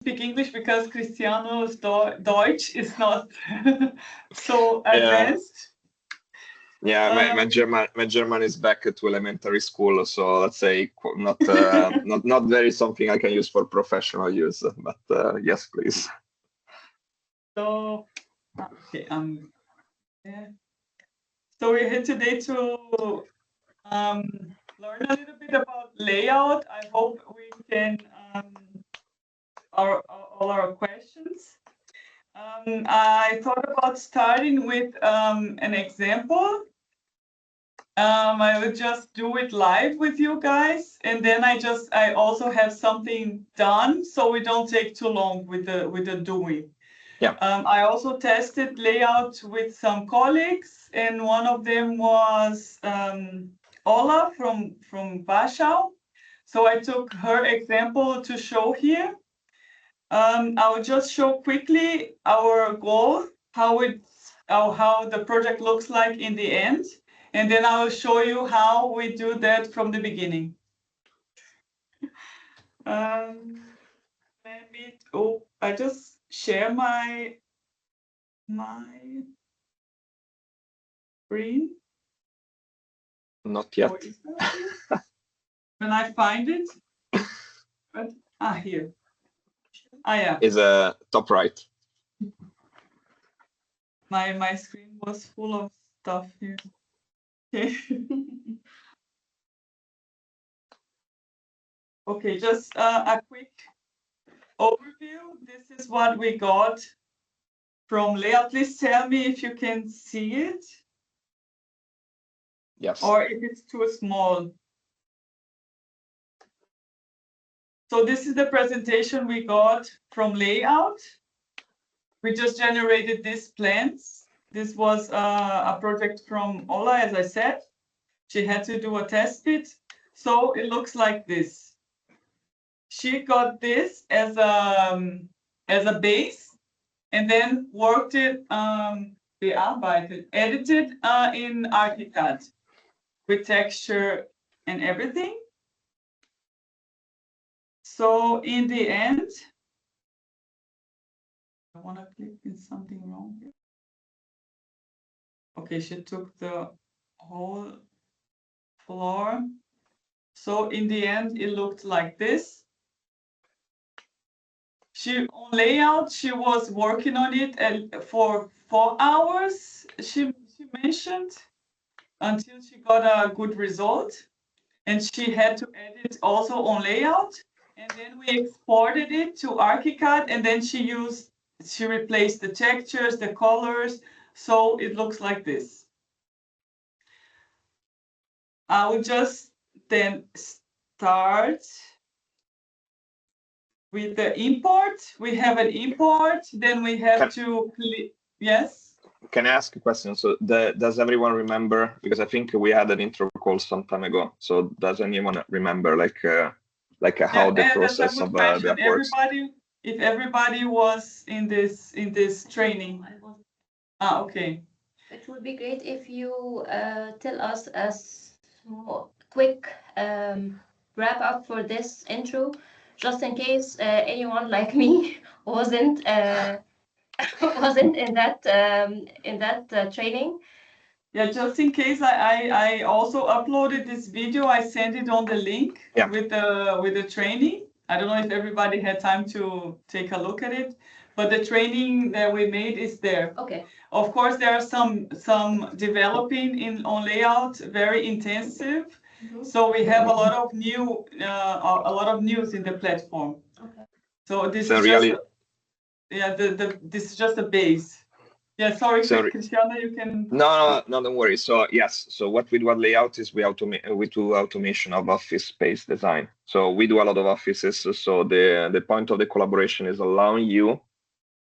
speak English because Cristiano's Deutsch is not so advanced. Yeah, my German is back to elementary school, so let's say not not very something I can use for professional use. But yes, please. So okay, yeah. So we're here today to learn a little bit about layout. I hope we can all our questions. I thought about starting with an example. I would just do it live with you guys, and then I also have something done, so we don't take too long with the doing. Yeah. I also tested layout with some colleagues, and one of them was Ola from Warsaw. So I took her example to show here. I will just show quickly our goal, how the project looks like in the end, and then I will show you how we do that from the beginning. I just share my screen. Not yet. When I find it, but here. Yeah. Is top right. My screen was full of stuff here. Okay. Okay, just a quick overview. This is what we got from layout. Please tell me if you can see it. Yes. Or if it's too small. So this is the presentation we got from layout. We just generated these plans. This was a project from Ola, as I said. She had to do a test bit. So it looks like this. She got this as a base and then worked it, bearbeitet, edited in ArchiCAD with texture and everything. So in the end, I want to click in something wrong here. Okay, she took the whole floor. So in the end, it looked like this. On layout, she was working on it for 4 hours, she mentioned, until she got a good result. And she had to edit also on layout. And then we exported it to ArchiCAD, and then she replaced the textures, the colors, so it looks like this. I will just then start with the import. We have an import, then we have to click. Yes? Can I ask a question? So does everyone remember, because I think we had an intro call some time ago, so does anyone remember how the process of that works? If everybody was in this training. Okay. It would be great if you tell us a quick wrap up for this intro, just in case anyone like me wasn't in that training. Yeah, just in case, I also uploaded this video. I sent it on the link with the training. I don't know if everybody had time to take a look at it, but the training that we made is there. Okay. Of course, there are some developing on layout, very intensive. Mm-hmm. So we have a lot of news in the platform. Okay. So this is really this is just a base. Yeah, sorry. Cristiano, you can. No, don't worry. So yes, so what we do at layout is we do automation of office space design. So we do a lot of offices. So the point of the collaboration is allowing you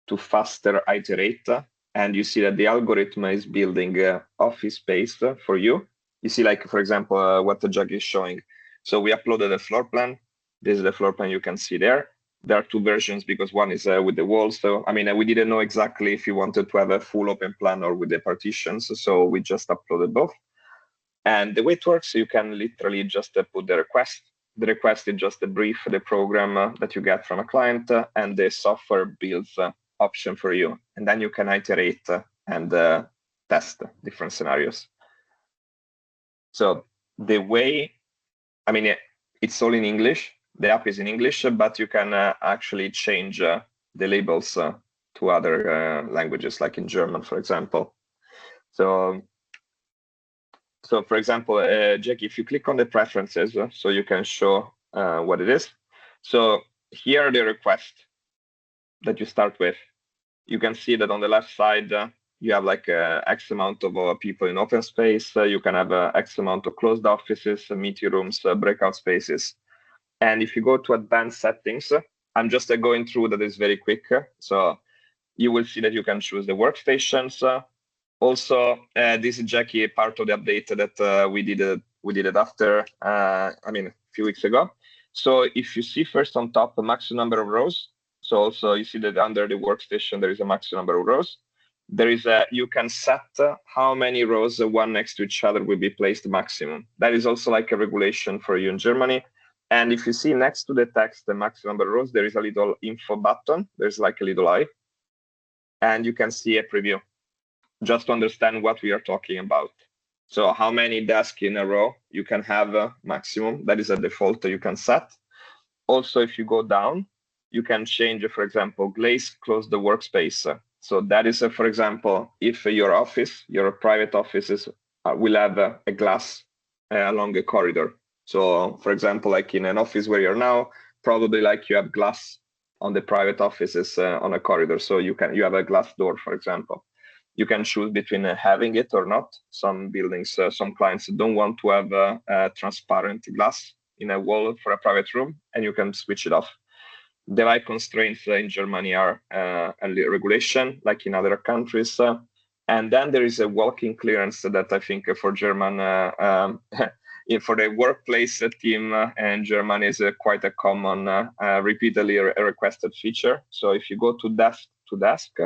to faster iterate, and you see that the algorithm is building office space for you. You see, like, for example, what the Jaki is showing. So we uploaded a floor plan. This is the floor plan you can see there. There are two versions because one is with the walls. So, I mean, we didn't know exactly if you wanted to have a full open plan or with the partitions. So we just uploaded both. And the way it works, you can literally just put the request. the request is just a brief, the program that you get from a client, and the software builds option for you. And then you can iterate and test different scenarios. So the way, I mean, it's all in English. The app is in English, but you can actually change the labels to other languages, like in German, for example. So for example, Jaki, if you click on the preferences, so you can show what it is. So here are the requests that you start with. You can see that on the left side, you have like X amount of people in open space. You can have X amount of closed offices, meeting rooms, breakout spaces. And if you go to advanced settings, I'm just going through that is very quick. So you will see that you can choose the workstations. Also, this is Jaki, part of the update that we did it after, a few weeks ago. So if you see first on top, the maximum number of rows. So also you see that under the workstation, there is a maximum number of rows. There is you can set how many rows one next to each other will be placed maximum. That is also like a regulation for you in Germany. And if you see next to the text, the maximum number of rows, there is a little info button. There's like a little eye. And you can see a preview, just to understand what we are talking about. So how many desks in a row you can have maximum. That is a default that you can set. Also, if you go down, you can change, for example, glaze close the workspace. So that is, for example, if your office, your private offices will have a glass along a corridor. So for example, like in an office where you're now, probably like you have glass on the private offices on a corridor. So you have a glass door, for example. You can choose between having it or not. Some buildings, some clients don't want to have a transparent glass in a wall for a private room, and you can switch it off. The height constraints in Germany are a regulation, like in other countries. And then there is a walking clearance that I think for German, for the workplace team in Germany is quite a common, repeatedly requested feature. So if you go to desk,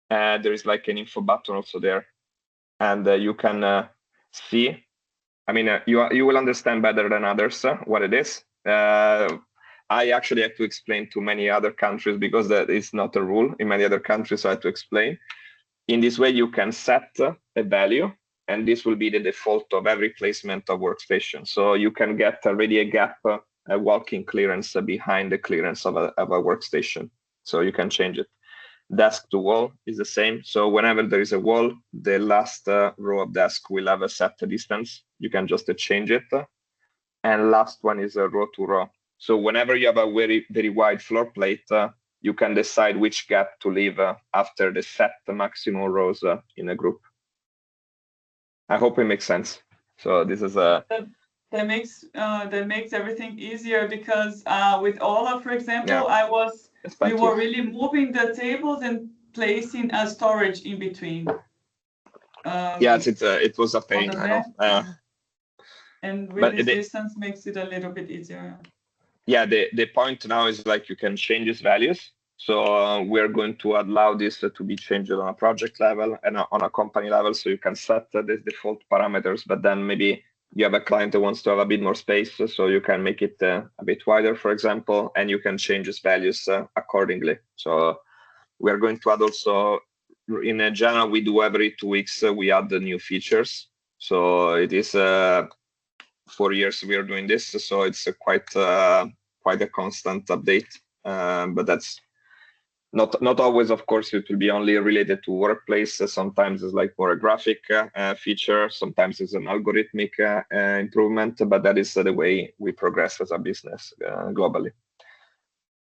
there is like an info button also there, and you can see. I mean, you will understand better than others what it is. I actually have to explain to many other countries because that is not a rule in many other countries. So I have to explain. In this way, you can set a value, and this will be the default of every placement of workstation. So you can get already a gap, a walking clearance behind the clearance of a workstation. So you can change it. Desk to wall is the same. So whenever there is a wall, the last row of desk will have a set distance. You can just change it. And last one is a row to row. So whenever you have a very, very wide floor plate, you can decide which gap to leave after the set maximum rows in a group. I hope it makes sense. So this is a... That makes everything easier because with Ola, for example, Yeah. we were really moving the tables and placing a storage in between. Yes, it was a pain, I know. And with this distance makes it a little bit easier. Yeah, the point now is like you can change these values. So we're going to allow this to be changed on a project level and on a company level. So you can set the default parameters, but then maybe you have a client that wants to have a bit more space. So you can make it a bit wider, for example, and you can change these values accordingly. So we are going to add also, in general, we do every 2 weeks, we add the new features. So it is 4 years we are doing this, so it's quite a constant update. But that's not always, of course. It will be only related to workplace. Sometimes it's like more a graphic feature. Sometimes it's an algorithmic improvement. But that is the way we progress as a business globally.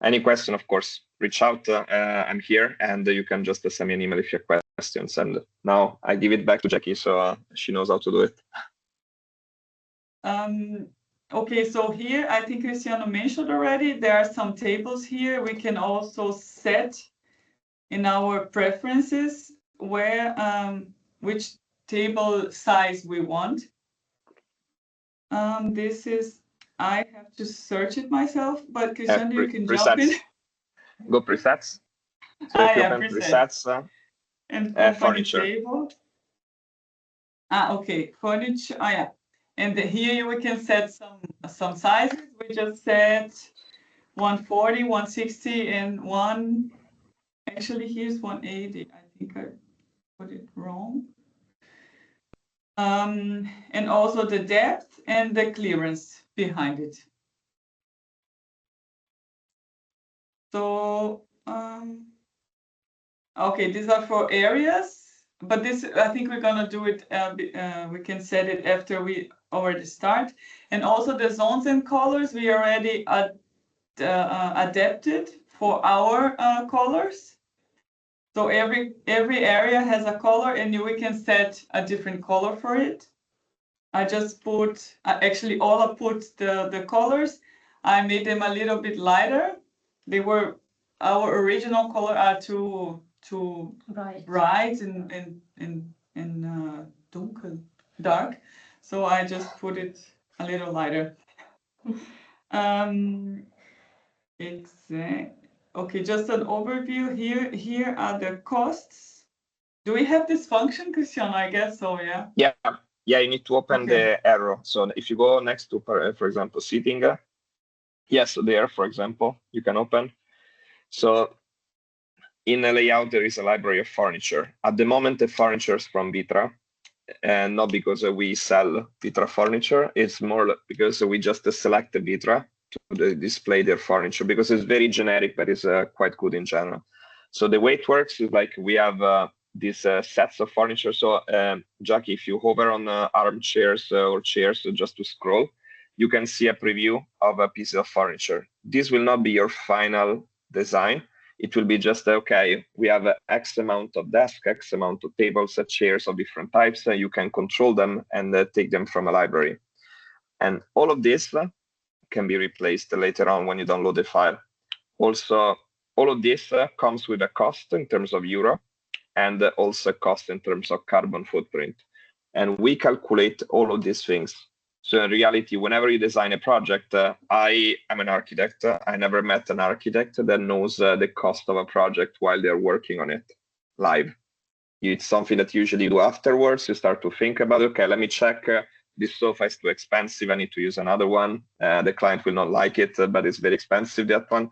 Any question, of course, reach out. I'm here, and you can just send me an email if you have questions. And now I give it back to Jaki, so she knows how to do it. Okay, so here I think Cristiano mentioned already, there are some tables here. We can also set in our preferences where which table size we want. This is, I have to search it myself, but Cristiano, you can jump in. Go presets. So if you open presets and furniture table. Okay, furniture. Yeah. And here we can set some sizes. We just set 140, 160, and one. Actually, here's 180. I think I put it wrong. And also the depth and the clearance behind it. So, okay, these are for areas, but this, I think we're gonna do it, we can set it after we already start. And also the zones and colors, we already adapted for our colors. So every area has a color and we can set a different color for it. I just put, actually Ola put the colors. I made them a little bit lighter. They were, our original color are too bright and dunkel, dark. So I just put it a little lighter. Okay, just an overview here. Here are the costs. Do we have this function, Christian? I guess so, yeah. Yeah, you need to open the arrow. So if you go next to, for example, seating, yes, there, for example, you can open. So in a layout, there is a library of furniture. At the moment, the furniture is from Vitra, and not because we sell Vitra furniture. It's more because we just select the Vitra to display their furniture, because it's very generic, but it's quite good in general. So the way it works is like we have these sets of furniture. So Jaki, if you hover on armchairs or chairs just to scroll, you can see a preview of a piece of furniture. This will not be your final design. It will be just, okay, we have X amount of desks, X amount of tables, chairs of different types. You can control them and take them from a library. And all of this can be replaced later on when you download the file. Also, all of this comes with a cost in terms of euro, and also cost in terms of carbon footprint. And we calculate all of these things. So in reality, whenever you design a project, I am an architect. I never met an architect that knows the cost of a project while they're working on it live. It's something that you usually do afterwards. You start to think about, okay, let me check. This sofa is too expensive. I need to use another one. The client will not like it, but it's very expensive, that one.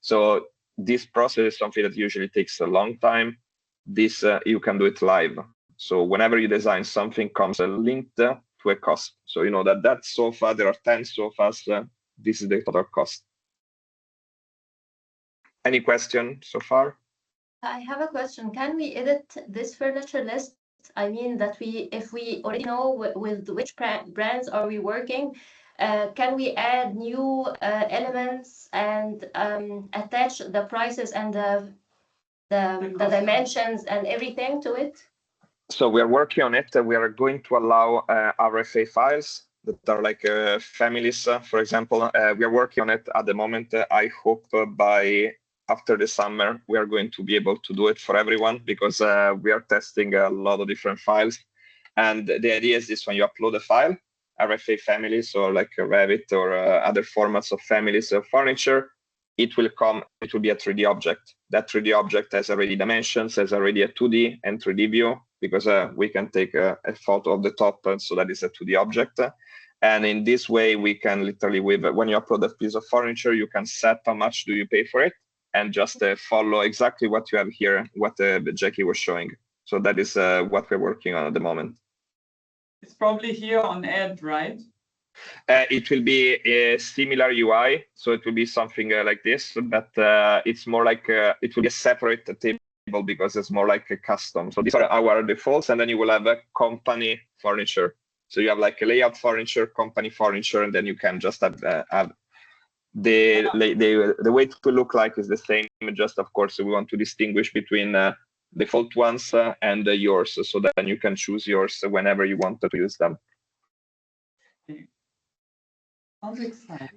So this process is something that usually takes a long time. This, you can do it live. So whenever you design something, comes linked to a cost. So you know that sofa, there are 10 sofas. This is the total cost. Any question so far? I have a question. Can we edit this furniture list? I mean that if we already know with which brands are we working, can we add new elements and attach the prices and the dimensions and everything to it? So we are working on it. We are going to allow RFA files that are like families, for example. We are working on it at the moment. I hope by after the summer, we are going to be able to do it for everyone, because we are testing a lot of different files. And the idea is this: when you upload a file, RFA families or like Revit or other formats of families of furniture, it will be a 3D object. That 3D object has already dimensions, has already a 2D and 3D view, because we can take a photo of the top, so that is a 2D object. And in this way, we can literally, when you upload a piece of furniture, you can set how much do you pay for it, and just follow exactly what you have here, what Jaki was showing. So that is what we're working on at the moment. It's probably here on Ed, right? It will be a similar UI, so it will be something like this, but it's more like it will be a separate table, because it's more like a custom. So these are our defaults, and then you will have a company furniture. So you have like a layout furniture, company furniture, and then you can just have the way it will look like is the same. Just of course, we want to distinguish between default ones and yours, so then you can choose yours whenever you want to use them. Sounds exciting.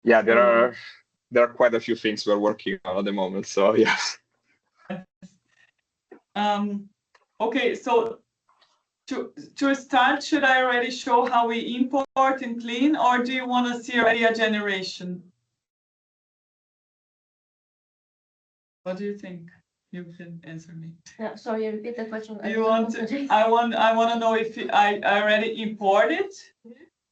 Yeah, there are quite a few things we're working on at the moment. So yes. Okay, so to start, should I already show how we import and clean, or do you want to see already a generation? What do you think? You can answer me. Yeah, sorry, repeat the question. Do you want? I want to know if I already imported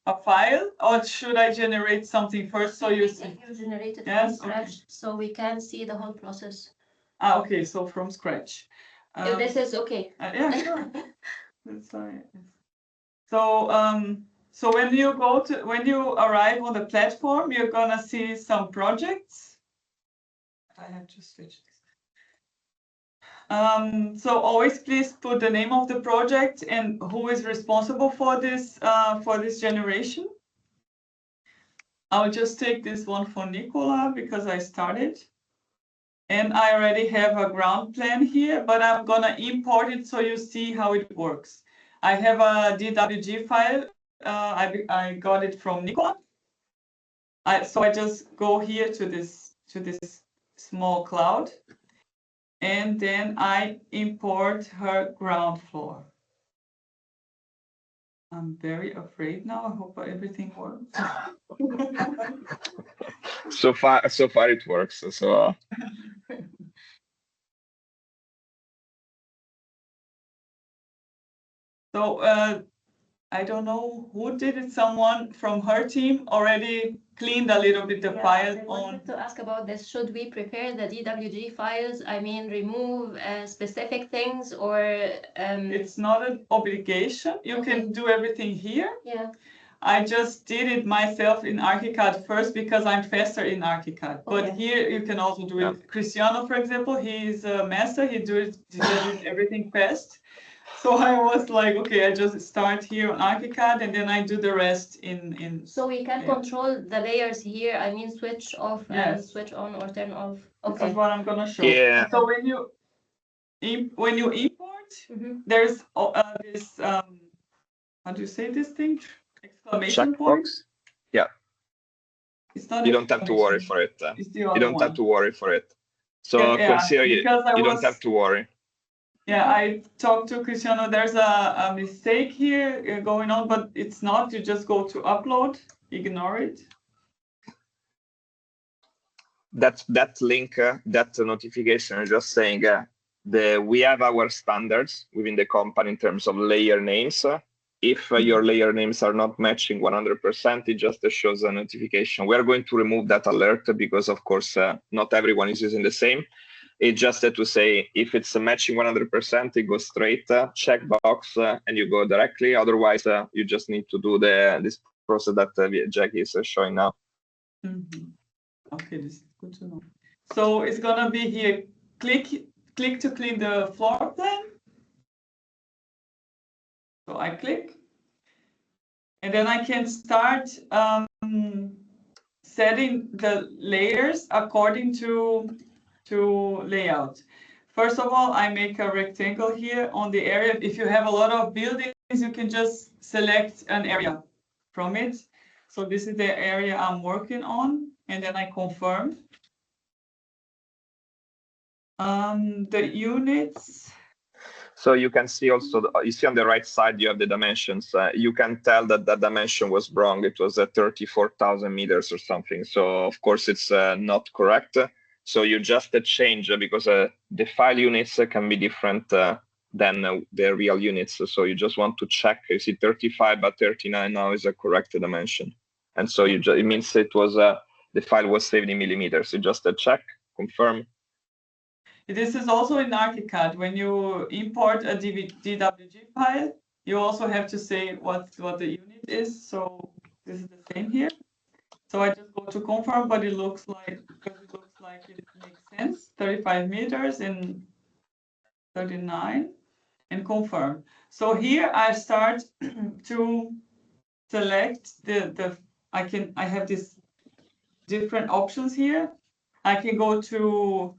a file, or should I generate something first so you see? You generated Yes, from scratch, so we can see the whole process. Ah, okay, so from scratch. If this is okay. Yeah, sure. That's fine. So when you arrive on the platform, you're gonna see some projects. I have to switch this. So always please put the name of the project and who is responsible for this generation. I'll just take this one for Nicola because I started. And I already have a ground plan here, but I'm gonna import it so you see how it works. I have a DWG file. I got it from Nicola. So I just go here to this small cloud, and then I import her ground floor. I'm very afraid now. I hope everything works. So far it works. So. So I don't know who did it. Someone from her team already cleaned a little bit the file I wanted to ask about this. Should we prepare the DWG files? I mean, remove specific things, or It's not an obligation. You can do everything here. Yeah. I just did it myself in ArchiCAD first because I'm faster in ArchiCAD. But here you can also do it. Cristiano, for example, he's a master. He does everything fast. So I was like, okay, I just start here on ArchiCAD and then I do the rest in. So we can control the layers here. I mean, switch off and switch on or turn off. Okay. This is what I'm gonna show. Yeah. So when you import, there's this how do you say this thing? Exclamation point. Yeah. It's not. You don't have to worry for it. You don't have to worry for it. So consider you don't have to worry. Yeah, I talked to Cristiano. There's a mistake here going on, but it's not. You just go to upload, ignore it. That link, that notification is just saying we have our standards within the company in terms of layer names. If your layer names are not matching 100%, it just shows a notification. We are going to remove that alert because, of course, not everyone is using the same. It's just to say if it's matching 100%, it goes straight, checkbox, and you go directly. Otherwise, you just need to do this process that Jaki is showing now. Okay, this is good to know. So it's gonna be here. Click to clean the floor plan. So I click, and then I can start setting the layers according to layout. First of all, I make a rectangle here on the area. If you have a lot of buildings, you can just select an area from it. So this is the area I'm working on, and then I confirm. The units. So you can see also, you see on the right side, you have the dimensions. You can tell that the dimension was wrong. It was at 34,000 meters or something. So of course it's not correct. So you just change because the file units can be different than the real units. So you just want to check, you see 35 but 39 now is a correct dimension. And so it means it was, the file was 70 millimeters. You just check, confirm. This is also in ArchiCAD. When you import a DWG file, you also have to say what the unit is. So this is the same here. So I just go to confirm, but it looks like it makes sense. 35 meters and 39 and confirm. So here I start to select I have these different options here. I can go to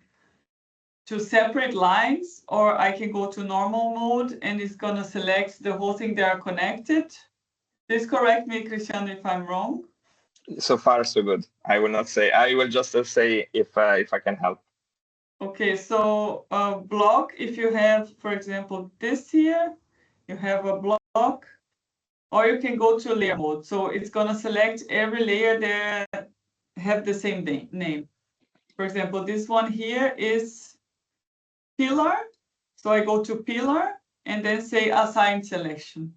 separate lines, or I can go to normal mode and it's gonna select the whole thing. They are connected. Please correct me, Cristiano, if I'm wrong. So far, so good. I will not say. I will just say if I can help. Okay, so block. If you have, for example, this here, you have a block, or you can go to layer mode. So it's gonna select every layer that have the same name. For example, this one here is pillar. So I go to pillar and then say assign selection.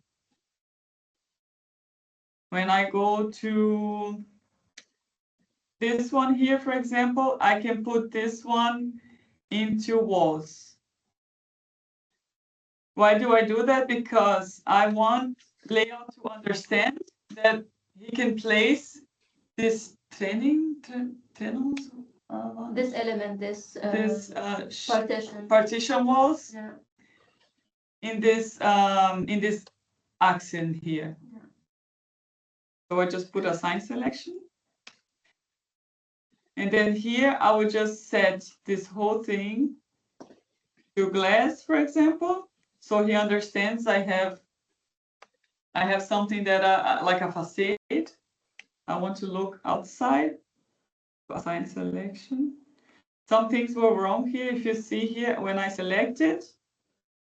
When I go to this one here, for example, I can put this one into walls. Why do I do that? Because I want Layout to understand that he can place this this element, this partition walls yeah. in this accent here. Yeah. So I just put assign selection. And then here I would just set this whole thing to glass, for example. So he understands I have something that like a facade. I want to look outside. Assign selection. Some things were wrong here. If you see here, when I selected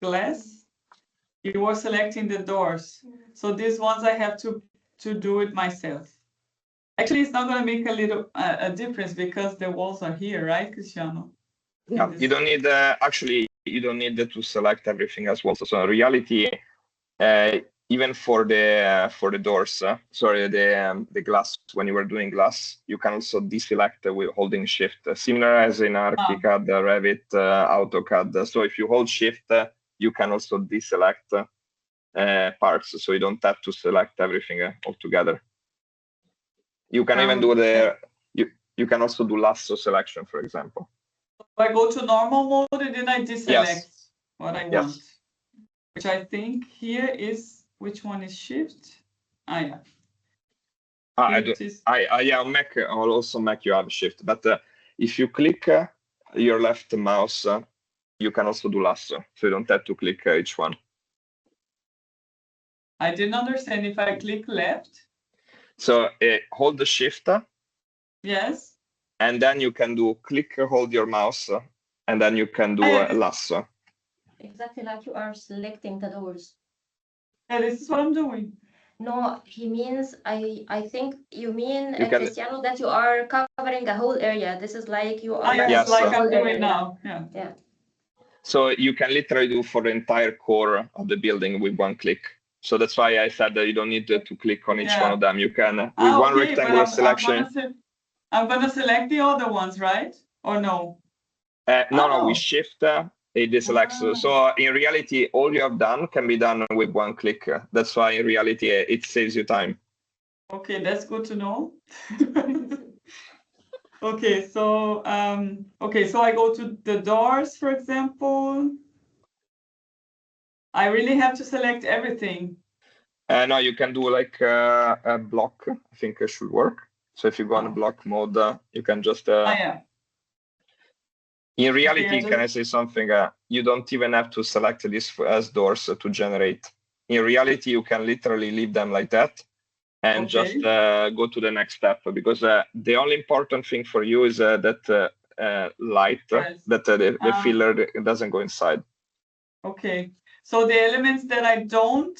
glass, you were selecting the doors. So these ones I have to do it myself. Actually, it's not going to make a difference because the walls are here, right, Cristiano? Yeah, you don't need actually you don't need to select everything as well. So in reality, even for the doors, sorry, the glass, when you were doing glass, you can also deselect with holding shift, similar as in ArchiCAD, Revit, AutoCAD. So if you hold shift, you can also deselect parts, so you don't have to select everything altogether. You can even do you can also do lasso selection, for example. I go to normal mode and then I deselect what I want, which I think here is, which one is shift? Yeah. On Mac, I'll also make you have shift, but if you click your left mouse, you can also do lasso, so you don't have to click each one. I didn't understand if I click left. So hold the shift. Yes. And then you can do click, hold your mouse, and then you can do lasso. Exactly like you are selecting the doors. Yeah, this is what I'm doing. No, he means, I think you mean, Cristiano, that you are covering a whole area. This is like you are. Yes, like I'm doing now. Yeah. So you can literally do for the entire core of the building with one click. So that's why I said that you don't need to click on each one of them. You can, with one rectangular selection. I'm going to select the other ones, right? Or no? No, we shift a deselect. So in reality, all you have done can be done with one click. That's why in reality, it saves you time. Okay, that's good to know. Okay, so I go to the doors, for example. I really have to select everything. No, you can do like a block. I think it should work. So if you go on block mode, you can just. In reality, can I say something? You don't even have to select this as doors to generate. In reality, you can literally leave them like that and just go to the next step, because the only important thing for you is that light, that the filler doesn't go inside. Okay. So the elements that I don't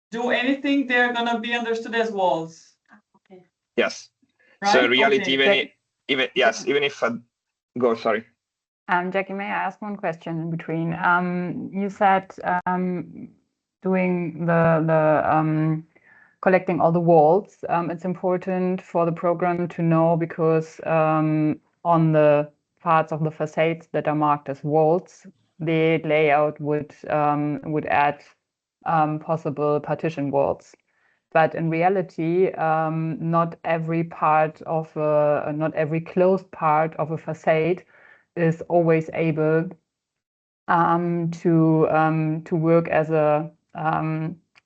do anything, they're going to be understood as walls. Okay. Yes. Right? So in reality, even if go, sorry. Jackie, may I ask one question in between? You said doing the collecting all the walls, it's important for the program to know, because on the parts of the facades that are marked as walls, the layout would add possible partition walls. But in reality, not every closed part of a facade is always able to work as a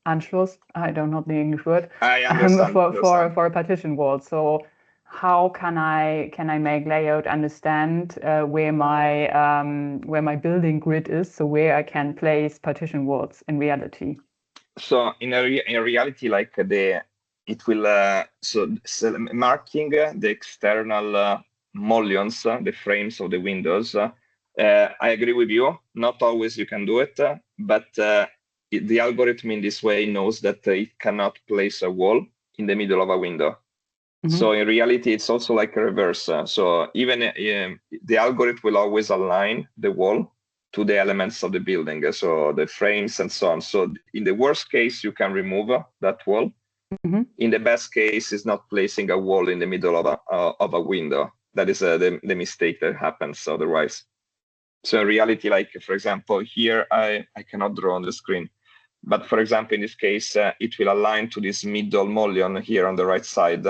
Anschluss. I don't know the English word. I understand. For a partition wall. So how can I make layout understand where my building grid is, so where I can place partition walls in reality? So in reality, like it will marking the external mullions, the frames of the windows. I agree with you. Not always you can do it, but the algorithm in this way knows that it cannot place a wall in the middle of a window. So in reality, it's also like a reverse. So even the algorithm will always align the wall to the elements of the building, so the frames and so on. So in the worst case, you can remove that wall. In the best case, is not placing a wall in the middle of a window. That is the mistake that happens otherwise. So in reality, like for example, here I cannot draw on the screen, but for example, in this case, it will align to this middle mullion here on the right side.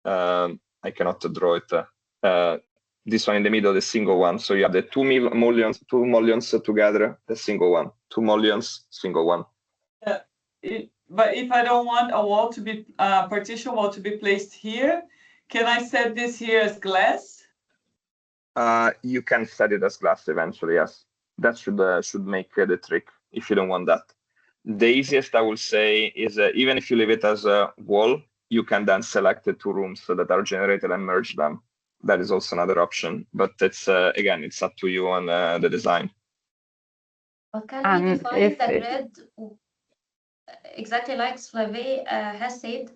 I cannot draw it. This one in the middle, the single one. So you have the two mullions together, the single one. Two mullions, single one. But if I don't want a wall to be partition wall to be placed here, can I set this here as glass? You can set it as glass eventually. Yes, that should make the trick. If you don't want that, the easiest I will say is even if you leave it as a wall, you can then select the two rooms that are generated and merge them. That is also another option, but it's again, it's up to you on the design. But can we define the grid exactly like Slave has said?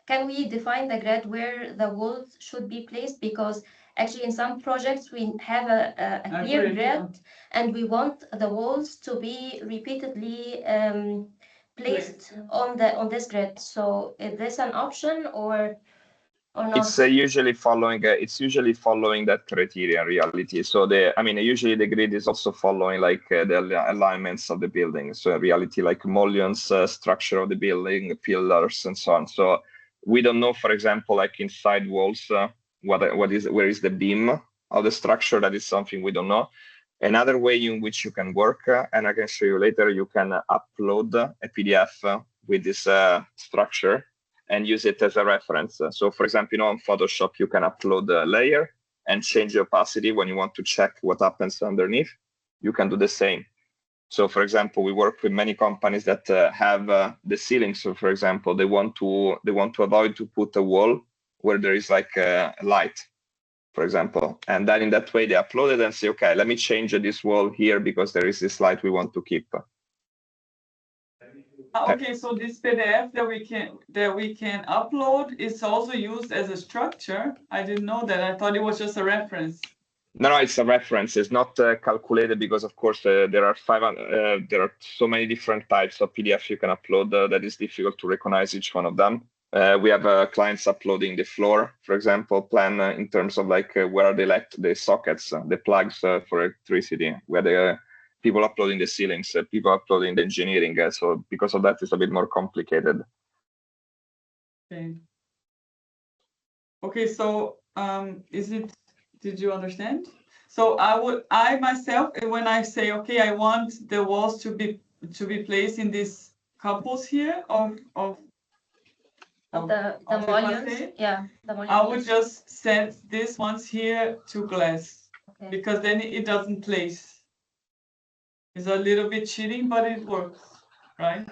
Can we define the grid where the walls should be placed? Because actually in some projects we have a clear grid and we want the walls to be repeatedly placed on this grid. So is this an option or not? It's usually following that criteria in reality. So usually the grid is also following like the alignments of the building. So in reality, like mullions, structure of the building, pillars, and so on. So we don't know, for example, like inside walls, where is the beam of the structure. That is something we don't know. Another way in which you can work, and I can show you later, you can upload a PDF with this structure and use it as a reference. So for example, on Photoshop, you can upload a layer and change the opacity when you want to check what happens underneath. You can do the same. So for example, we work with many companies that have the ceiling. So for example, they want to avoid to put a wall where there is like a light, for example. And then in that way, they upload it and say, okay, let me change this wall here because there is this light we want to keep. Okay, so this PDF that we can upload is also used as a structure. I didn't know that. I thought it was just a reference. No, it's a reference. It's not calculated because, of course, there are so many different types of PDF you can upload that is difficult to recognize each one of them. We have clients uploading the floor, for example, plan in terms of like where they left the sockets, the plugs for electricity, where the people uploading the ceilings, people uploading the engineering. So because of that, it's a bit more complicated. Okay. Okay. So did you understand? So I myself, when I say, okay, I want the walls to be placed in these couples here of the mullions. Yeah, the mullions. I would just set these ones here to glass, because then it doesn't place. It's a little bit cheating, but it works, right?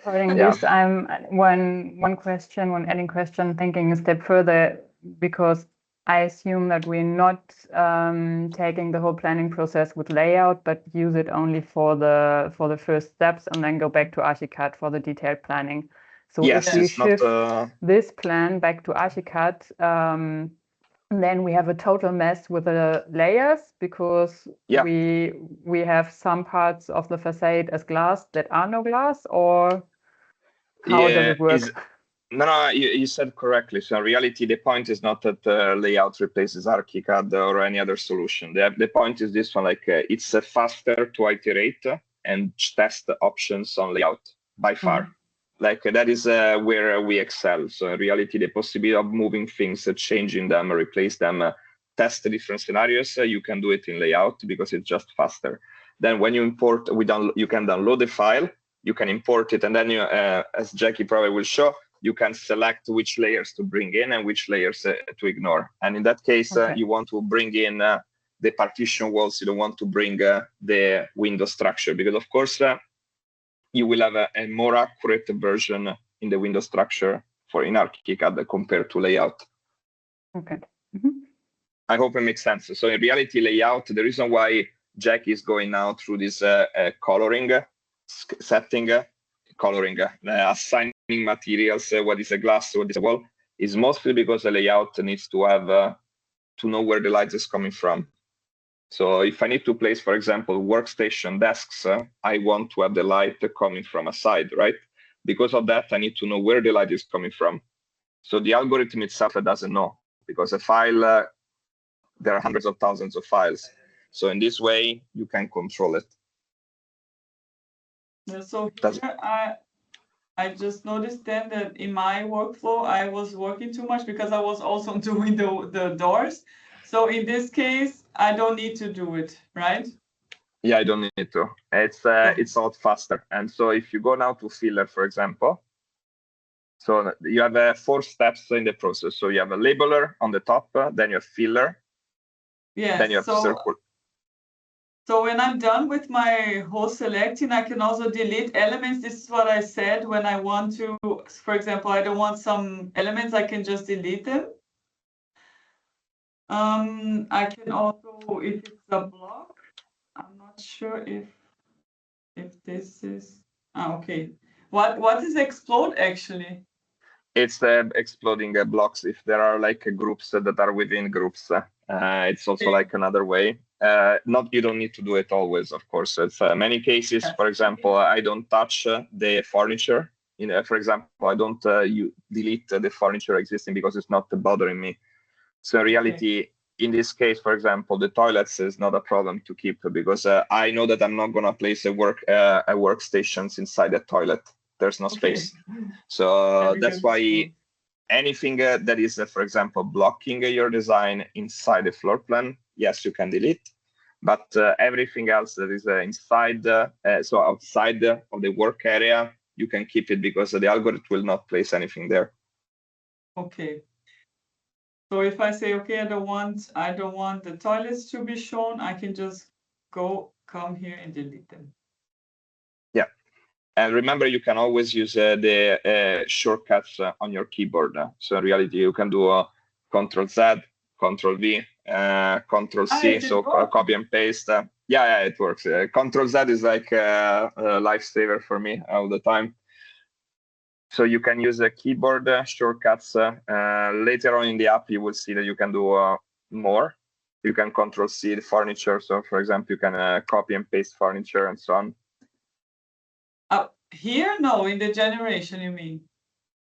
Regarding this, I'm one adding question, thinking a step further, because I assume that we're not taking the whole planning process with layout, but use it only for the first steps and then go back to Archicad for the detailed planning. So yes, if we shift this plan back to Archicad, then we have a total mess with the layers, because we have some parts of the facade as glass that are no glass, or how does it work? No, you said correctly. So in reality, the point is not that layout replaces Archicad or any other solution. The point is this one, like it's faster to iterate and test options on layout by far. Like that is where we excel. So in reality, the possibility of moving things, changing them, replace them, test the different scenarios, you can do it in layout because it's just faster. Then when you import, you can download the file, you can import it, and then you, as Jaki probably will show, you can select which layers to bring in and which layers to ignore. And in that case, you want to bring in the partition walls. You don't want to bring the window structure, because of course, you will have a more accurate version in the window structure in Archicad compared to layout. Okay. I hope it makes sense. So in reality, layout, the reason why Jaki is going now through this coloring, setting, assigning materials, what is a glass, what is a wall, is mostly because the layout needs to have to know where the light is coming from. So if I need to place, for example, workstation desks, I want to have the light coming from a side, right? Because of that, I need to know where the light is coming from. So the algorithm itself doesn't know, because a file, there are hundreds of thousands of files. So in this way, you can control it. So here I just noticed then that in my workflow, I was working too much because I was also doing the doors. So in this case, I don't need to do it, right? Yeah, I don't need to. It's a lot faster. And so if you go now to filler, for example, so you have 4 steps in the process. So you have a labeler on the top, then you have filler, Yes, then you have circle. So when I'm done with my whole selecting, I can also delete elements. This is what I said when I want to, for example, I don't want some elements, I can just delete them. I can also, if it's a block, I'm not sure if this is, okay. What is explode actually? It's exploding blocks if there are like groups that are within groups. It's also like another way. You don't need to do it always, of course. It's many cases, for example, I don't touch the furniture. For example, I don't delete the furniture existing because it's not bothering me. So in reality, in this case, for example, the toilets is not a problem to keep because I know that I'm not going to place a workstations inside the toilet. There's no space. So that's why anything that is, for example, blocking your design inside the floor plan, yes, you can delete. But everything else that is inside, so outside of the work area, you can keep it because the algorithm will not place anything there. Okay. So if I say, okay, I don't want the toilets to be shown, I can just come here and delete them. Yeah. And remember, you can always use the shortcuts on your keyboard. So in reality, you can do Control-Z, Control-V, Control-C, so copy and paste. Yeah, it works. Control-Z is like a lifesaver for me all the time. So you can use the keyboard shortcuts. Later on in the app, you will see that you can do more. You can Control-C the furniture. So for example, you can copy and paste furniture and so on. Here? No, in the generation, you mean?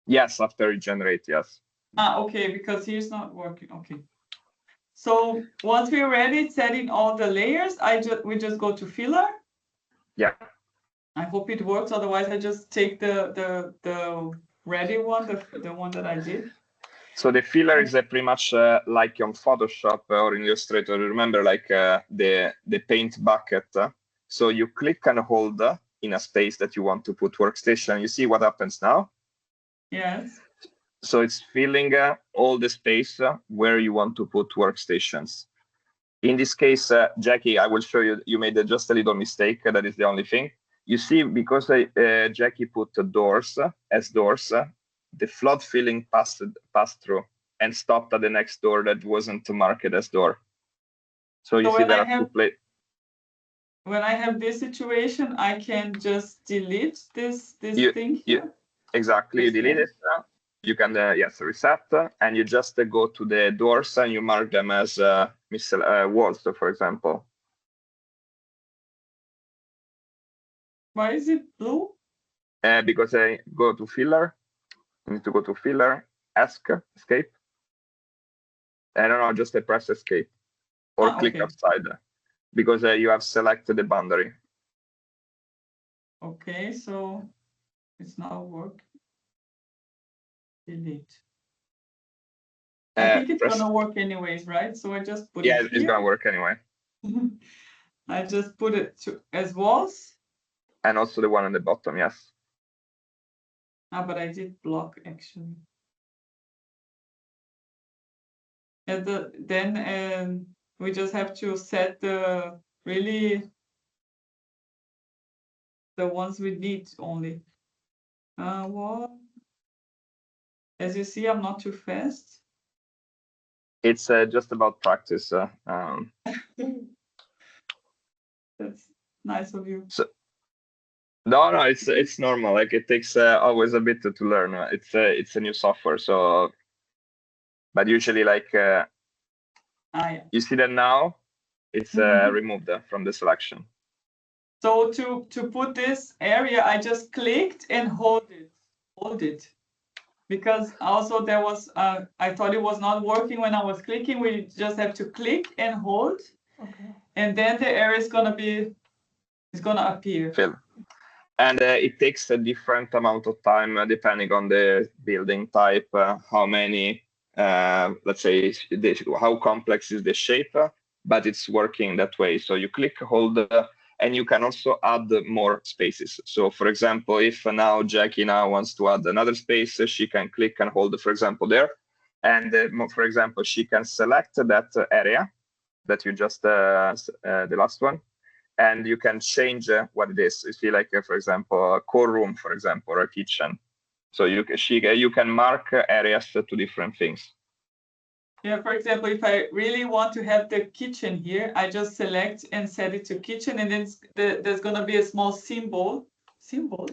Yes, after you generate, yes. Okay, because here's not working. Okay. So once we're ready setting all the layers, we just go to filler. Yeah. I hope it works. Otherwise, I just take the ready one, the one that I did. So the filler is pretty much like on Photoshop or in Illustrator. Remember, like the paint bucket. So you click and hold in a space that you want to put workstation. You see what happens now? Yes. So it's filling all the space where you want to put workstations. In this case, Jaki, I will show you. You made just a little mistake. That is the only thing. You see, because Jaki put doors as doors, the flood filling passed through and stopped at the next door that wasn't marked as door. So you see there are 2 places. When I have this situation, I can just delete this thing here. Exactly, you delete it. You can yes, reset, and you just go to the doors and you mark them as walls, for example. Why is it blue? Because I go to filler. You need to go to filler, escape. I don't know, just press escape or click outside because you have selected the boundary. Okay, so it's now working. Delete. I think it's gonna work anyways, right? So I just put it here. Yeah, it's gonna work anyway. I just put it as walls. And also the one on the bottom, yes. But I did block actually. And then we just have to set the ones we need only. Well, as you see, I'm not too fast. It's just about practice. That's nice of you. So, no, it's normal. Like it takes always a bit to learn. It's a new software, so But usually, like Yeah. you see that now, it's removed from the selection. So to put this area, I just clicked and hold it. Because also there was, I thought it was not working when I was clicking. We just have to click and hold, and then the area is gonna appear. Fill. And it takes a different amount of time depending on the building type, how many, let's say, how complex is the shape, but it's working that way. So you click, hold, and you can also add more spaces. So for example, if now Jaki now wants to add another space, she can click and hold, for example, there. And for example, she can select that area that you just, the last one, and you can change what it is. You see, like, for example, a core room, for example, or a kitchen. So you can mark areas to different things. Yeah, for example, if I really want to have the kitchen here, I just select and set it to kitchen, and then there's gonna be a small symbol. Small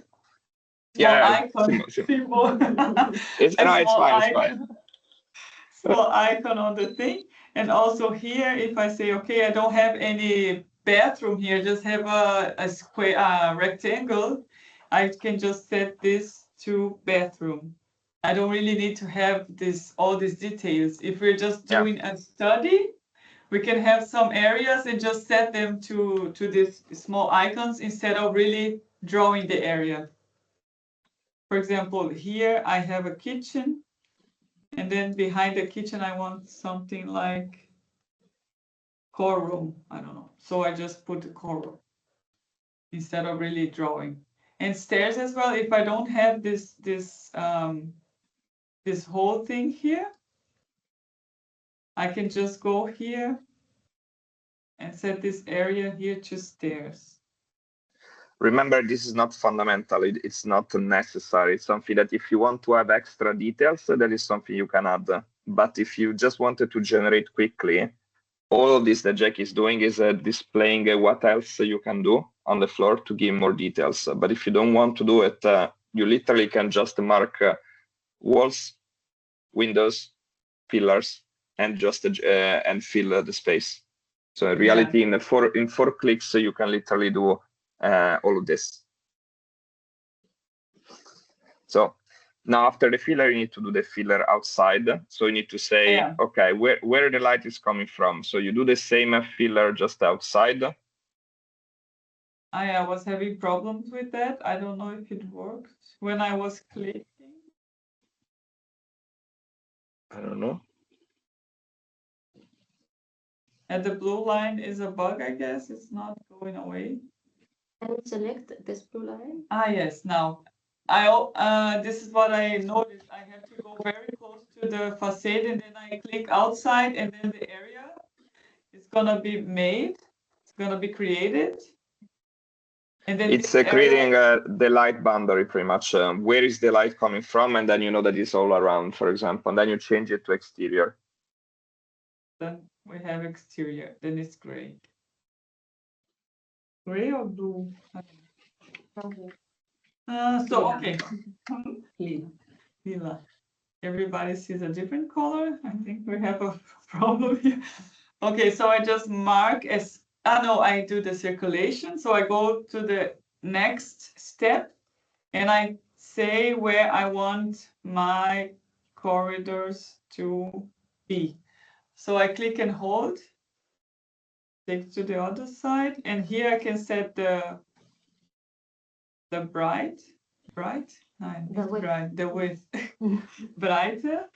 icon. Symbol. It's fine. Small icon on the thing. And also here, if I say, okay, I don't have any bathroom here, just have a square, rectangle, I can just set this to bathroom. I don't really need to have all these details. If we're just doing a study, we can have some areas and just set them to these small icons instead of really drawing the area. For example, here I have a kitchen, and then behind the kitchen I want something like core room. I don't know. So I just put the core room instead of really drawing. And stairs as well. If I don't have this whole thing here, I can just go here and set this area here to stairs. Remember, this is not fundamental. It's not necessary. It's something that if you want to have extra details, that is something you can add. But if you just wanted to generate quickly, all of this that Jaki is doing is displaying what else you can do on the floor to give more details. But if you don't want to do it, you literally can just mark walls, windows, pillars, and just and fill the space. So in reality, in 4 clicks, you can literally do all of this. So now after the filler, you need to do the filler outside. So you need to say, okay, where the light is coming from. So you do the same filler just outside. I was having problems with that. I don't know if it worked when I was clicking. I don't know. And the blue line is a bug, I guess. It's not going away. Can you select this blue line? Yes. Now, this is what I noticed. I have to go very close to the facade, and then I click outside, and then the area is gonna be made. It's gonna be created. And then it's creating the light boundary pretty much. Where is the light coming from? And then you know that it's all around, for example. And then you change it to exterior. Then we have exterior. Then it's gray. Gray or blue? So okay. Lila. Everybody sees a different color. I think we have a problem here. Okay, so I just mark as, no, I do the circulation. So I go to the next step and I say where I want my corridors to be. So I click and hold, take to the other side, and here I can set the bright, the width, brighter.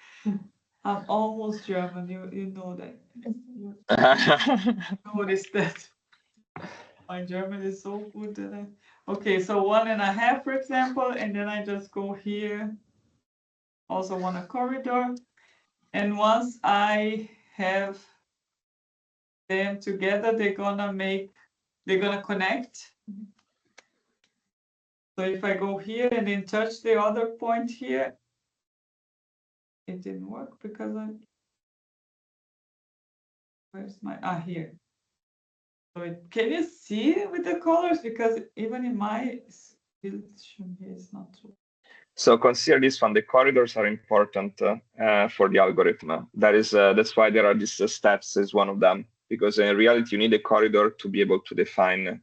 I'm almost German, you know that. Notice that. My German is so good that okay, so 1.5, for example, and then I just go here. Also want a corridor. And once I have them together, they're gonna connect. So if I go here and then touch the other point here, it didn't work because where's my, here. So can you see with the colors? Because even in my selection here, it's not true. So consider this one. The corridors are important for the algorithm. That's why there are these steps as one of them, because in reality you need a corridor to be able to define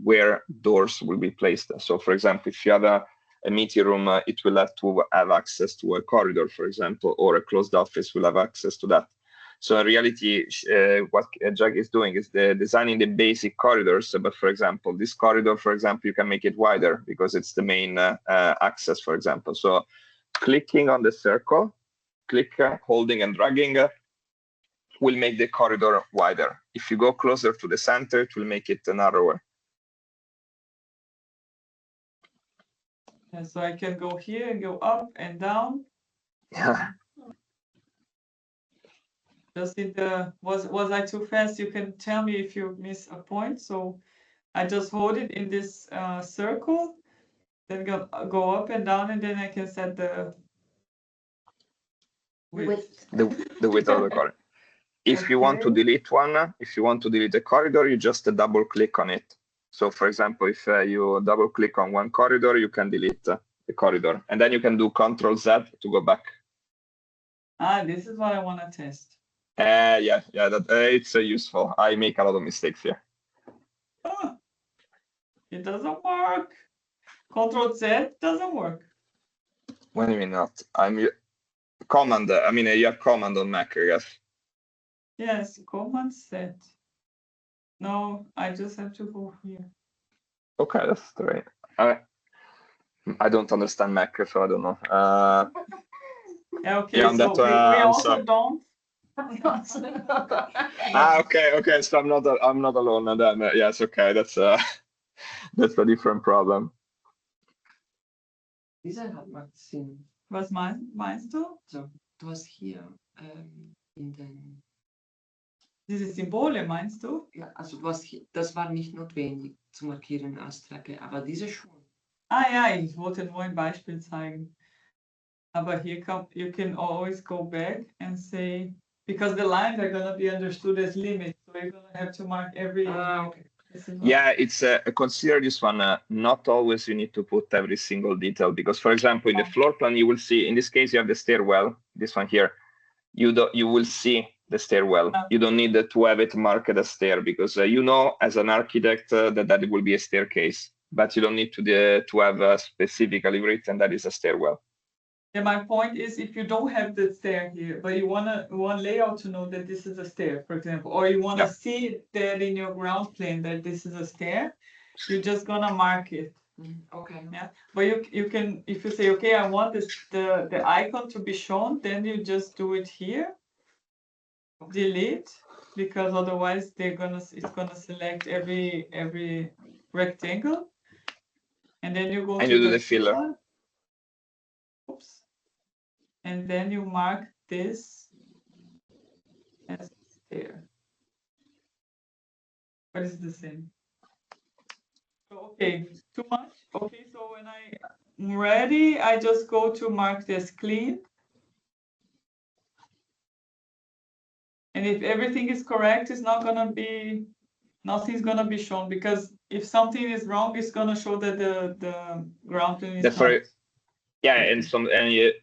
where doors will be placed. So for example, if you have a meeting room, it will have to have access to a corridor, for example, or a closed office will have access to that. So in reality, what Jaki is doing is designing the basic corridors. But for example, this corridor, for example, you can make it wider because it's the main access, for example. So clicking on the circle, holding and dragging will make the corridor wider. If you go closer to the center, it will make it narrower. And so I can go here and go up and down. Yeah. Just in the, was I too fast? You can tell me if you miss a point. So I just hold it in this circle, then go up and down, and then I can set the width. The width of the corridor. If you want to delete one, if you want to delete a corridor, you just double click on it. So for example, if you double click on one corridor, you can delete the corridor, and then you can do Control Z to go back. This is what I want to test. Yeah, that it's useful. I make a lot of mistakes here. It doesn't work. Control Z doesn't work. What do you mean not? I'm command. I mean, you have command on Mac, I guess. Yes, command Z. No, I just have to go here. Okay, that's great. I don't understand Mac, so I don't know. Yeah, okay, yeah, so we also don't. Okay. So I'm not alone. And then yes, okay, that's a different problem. Dieser hat macht Sinn. Was meinst du? So, du hast hier in den. Diese Symbole meinst du? Ja, also du hast hier, das war nicht notwendig zu markieren als Treppe, aber diese schon. Ja, ich wollte nur ein Beispiel zeigen. Aber hier you can always go back and say, because the lines are going to be understood as limits, so you're going to have to mark every. Okay. Yeah, it's consider this one. Not always you need to put every single detail, because, for example, in the floor plan, you will see. In this case, you have the stairwell. This one here, you will see the stairwell. You don't need to have it marked as stair, because you know as an architect that will be a staircase, but you don't need to have specifically written that is a stairwell. Yeah, my point is, if you don't have the stair here, but you want layout to know that this is a stair, for example, or you want to see that in your ground plane that this is a stair, you're just gonna mark it. Okay. Yeah, but you can, if you say, okay, I want the icon to be shown, then you just do it here. Delete, because otherwise it's gonna select every rectangle, and then you go and to you do the filler. Oops. And then you mark this as there. But it's the same. So, okay, too much. Okay, so when I'm ready, I just go to mark this clean. And if everything is correct, it's not gonna be, nothing's gonna be shown, because if something is wrong, it's gonna show that the ground plane is not. Yeah, and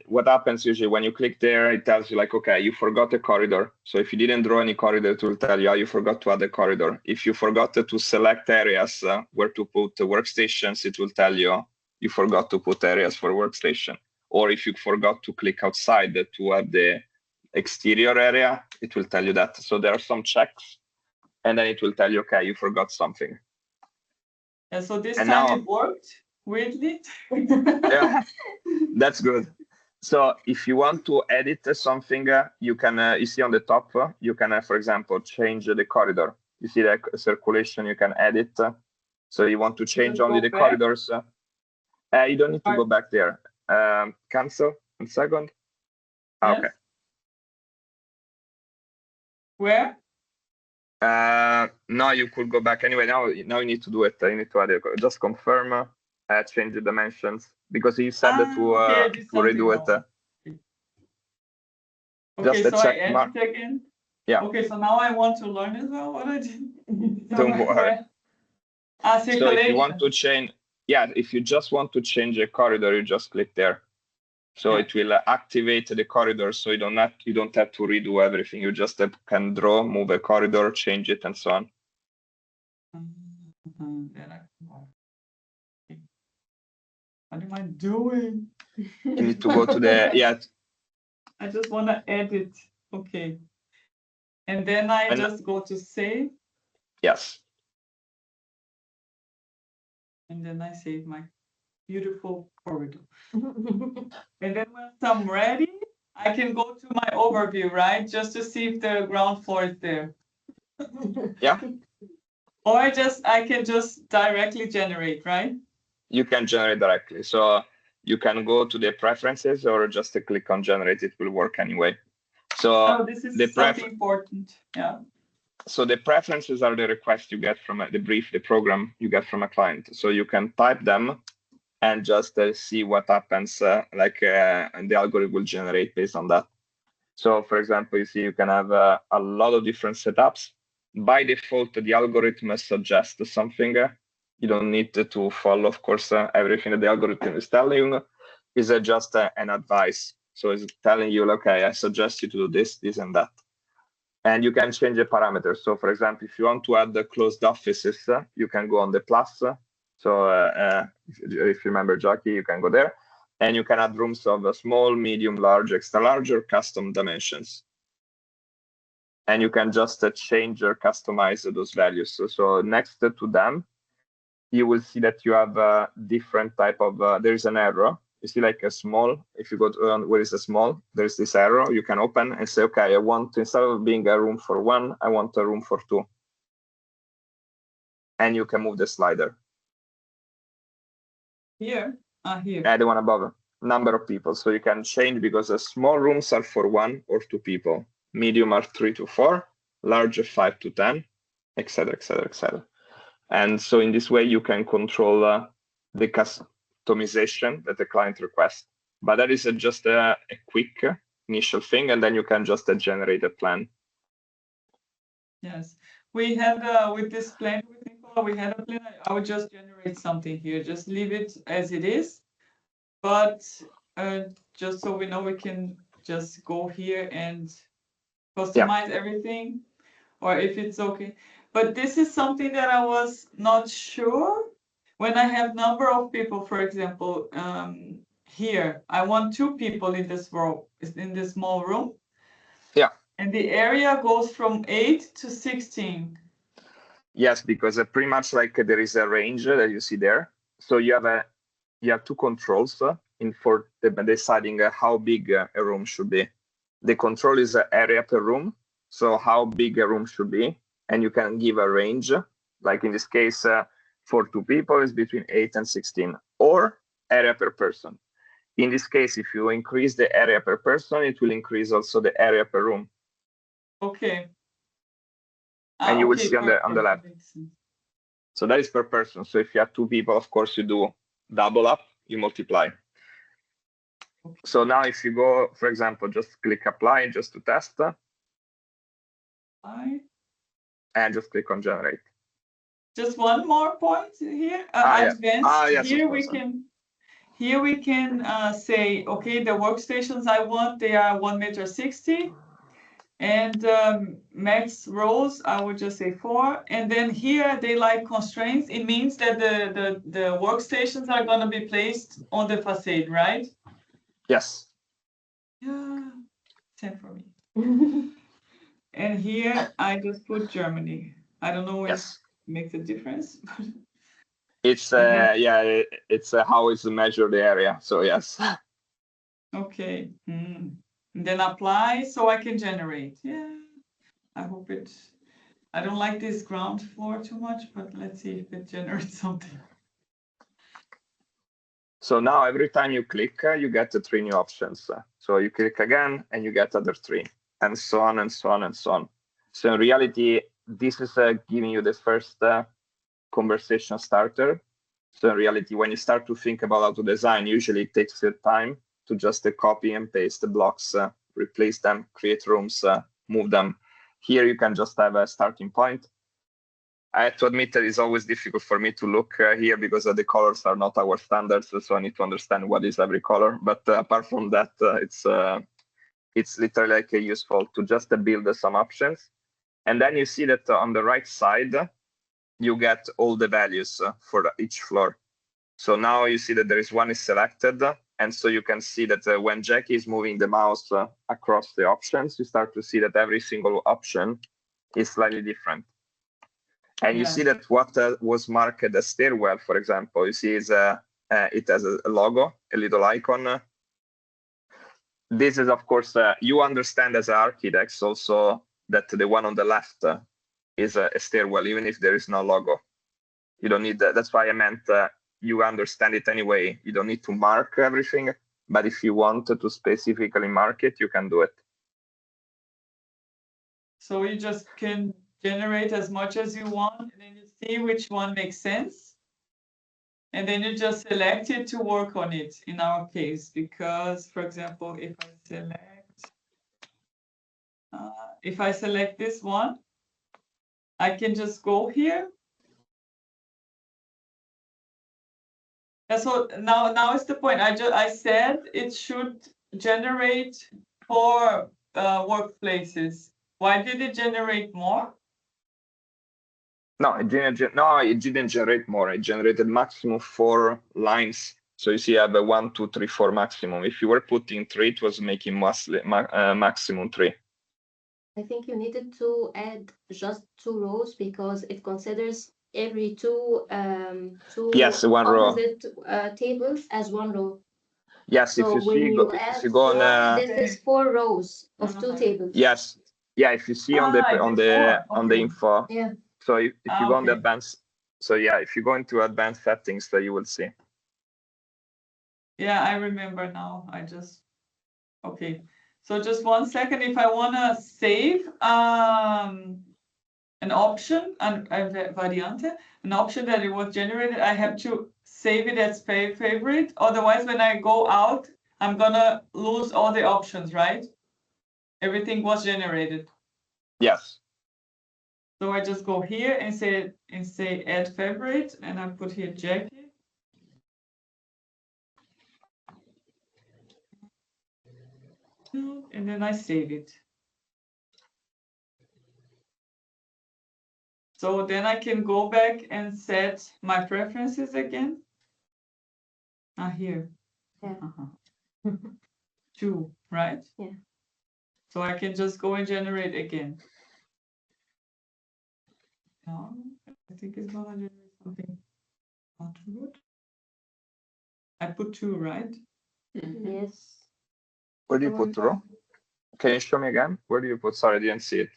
what happens usually when you click there, it tells you like, okay, you forgot a corridor. So if you didn't draw any corridor, it will tell you, you forgot to add a corridor. If you forgot to select areas where to put the workstations, it will tell you you forgot to put areas for workstation. Or if you forgot to click outside to have the exterior area, it will tell you that. So there are some checks, and then it will tell you, okay, you forgot something. And so this time it worked. Weirdly. Yeah, that's good. So if you want to edit something, you can, you see on the top, you can, for example, change the corridor. You see the circulation, you can edit. So you want to change only the corridors. You don't need to go back there. Cancel, 1 second. Yes. Okay. Where? No, you could go back anyway. Now you need to do it. You need to add it. Just confirm. Change the dimensions, because he said to redo it. Okay, just so I edit again. Yeah. Okay, so now I want to learn as well what I did. Don't worry. Circulation. So if you want to change, yeah, if you just want to change a corridor, you just click there. So it will activate the corridor, so you don't have to redo everything. You just can draw, move a corridor, change it, and so on. What am I doing? You need to go to the I just want to edit. Okay. And then I just go to save. Yes. And then I save my beautiful corridor. And then once I'm ready, I can go to my overview, right? Just to see if the ground floor is there. Yeah. Or I can just directly generate, right? You can generate directly. So you can go to the preferences or just click on generate. It will work anyway. So this is something important. Yeah. So the preferences are the requests you get from the brief, the program you get from a client. So you can type them and just see what happens, and the algorithm will generate based on that. So for example, you see you can have a lot of different setups. By default, the algorithm suggests something. You don't need to follow, of course, everything that the algorithm is telling you. It's just an advice. So it's telling you, okay, I suggest you to do this, this, and that. And you can change the parameters. So for example, if you want to add the closed offices, you can go on the plus. So if you remember Jaki, you can go there. And you can add rooms of small, medium, large, extra large, or custom dimensions. And you can just change or customize those values. So next to them, you will see that you have a different type of, there's an arrow. You see like a small, if you go to where is a small, there's this arrow you can open and say, okay, I want, instead of being a room for one, I want a room for two. And you can move the slider. Here? Here. The one above, number of people. So you can change because small rooms are for 1 or 2 people. Medium are 3 to 4, large 5 to 10, etc., etc., etc. And so in this way, you can control the customization that the client requests. But that is just a quick initial thing, and then you can just generate a plan. Yes, we had with this plan with Nicola, we had a plan. I would just generate something here, just leave it as it is. But just so we know, we can just go here and customize everything, or if it's okay. But this is something that I was not sure. When I have number of people, for example, here, I want 2 people in this row, in this small room. Yeah. And the area goes from 8 to 16. Yes, because pretty much like there is a range that you see there. So you have 2 controls for deciding how big a room should be. The control is area per room, so how big a room should be, and you can give a range. Like in this case, for 2 people, is between 8 and 16, or area per person. In this case, if you increase the area per person, it will increase also the area per room. Okay. And you will see on the left. So that is per person. So if you have 2 people, of course, you do double up, you multiply. Okay. So now if you go, for example, just click apply just to test. And just click on generate. Just one more point here. Advanced. Yes, here we can say, okay, the workstations I want, they are 1.60 meters. And max rows, I would just say 4. And then here they like constraints. It means that the workstations are going to be placed on the facade, right? Yes. Yeah, same for me. And here I just put Germany. I don't know if it makes a difference. It's it's how it's measured the area. So yes. Okay. And then apply so I can generate. Yeah. I hope it. I don't like this ground floor too much, but let's see if it generates something. So now every time you click, you get the 3 new options. So you click again and you get other 3, and so on and so on and so on. So in reality, this is giving you the first conversation starter. So in reality, when you start to think about how to design, usually it takes you time to just copy and paste the blocks, replace them, create rooms, move them. Here you can just have a starting point. I have to admit that it's always difficult for me to look here because the colors are not our standards, so I need to understand what is every color. But apart from that, it's literally like useful to just build some options. And then you see that on the right side, you get all the values for each floor. So now you see that there is one is selected. And so you can see that when Jaki is moving the mouse across the options, you start to see that every single option is slightly different. And you see that what was marked as stairwell, for example, you see is it has a logo, a little icon. This is, of course, you understand as architects also that the one on the left is a stairwell, even if there is no logo. You don't need that. That's why I meant you understand it anyway. You don't need to mark everything, but if you want to specifically mark it, you can do it. So you just can generate as much as you want, and then you see which one makes sense. And then you just select it to work on it in our case, because, for example, if I select this one, I can just go here. And so now is the point. I said it should generate 4 workplaces. Why did it generate more? No, it didn't generate more. It generated maximum 4 lines. So you see, I have a 1, 2, 3, 4 maximum. If you were putting 3, it was making maximum 3. I think you needed to add just 2 rows because it considers every two yes, 1 row. opposite tables as 1 row. Yes, So if when you add if you go on, this is 4 rows of 2 tables. yes, yeah. If you see on the info, yeah. So if you go on the advanced, so yeah, if you go into advanced settings, you will see. Yeah, I remember now. Okay. So just 1 second. If I want to save an option, variante, an option that it was generated, I have to save it as favorite. Otherwise, when I go out, I'm gonna lose all the options, right? Everything was generated. Yes. So I just go here and say add favorite, and I put here Jaki. And then I save it. So then I can go back and set my preferences again. Here. Yeah. 2, right? Yeah. So I can just go and generate again. No, I think it's gonna generate something not good. I put 2, right? Yes. Where do you put row? Can you show me again? Where do you put? Sorry, I didn't see it.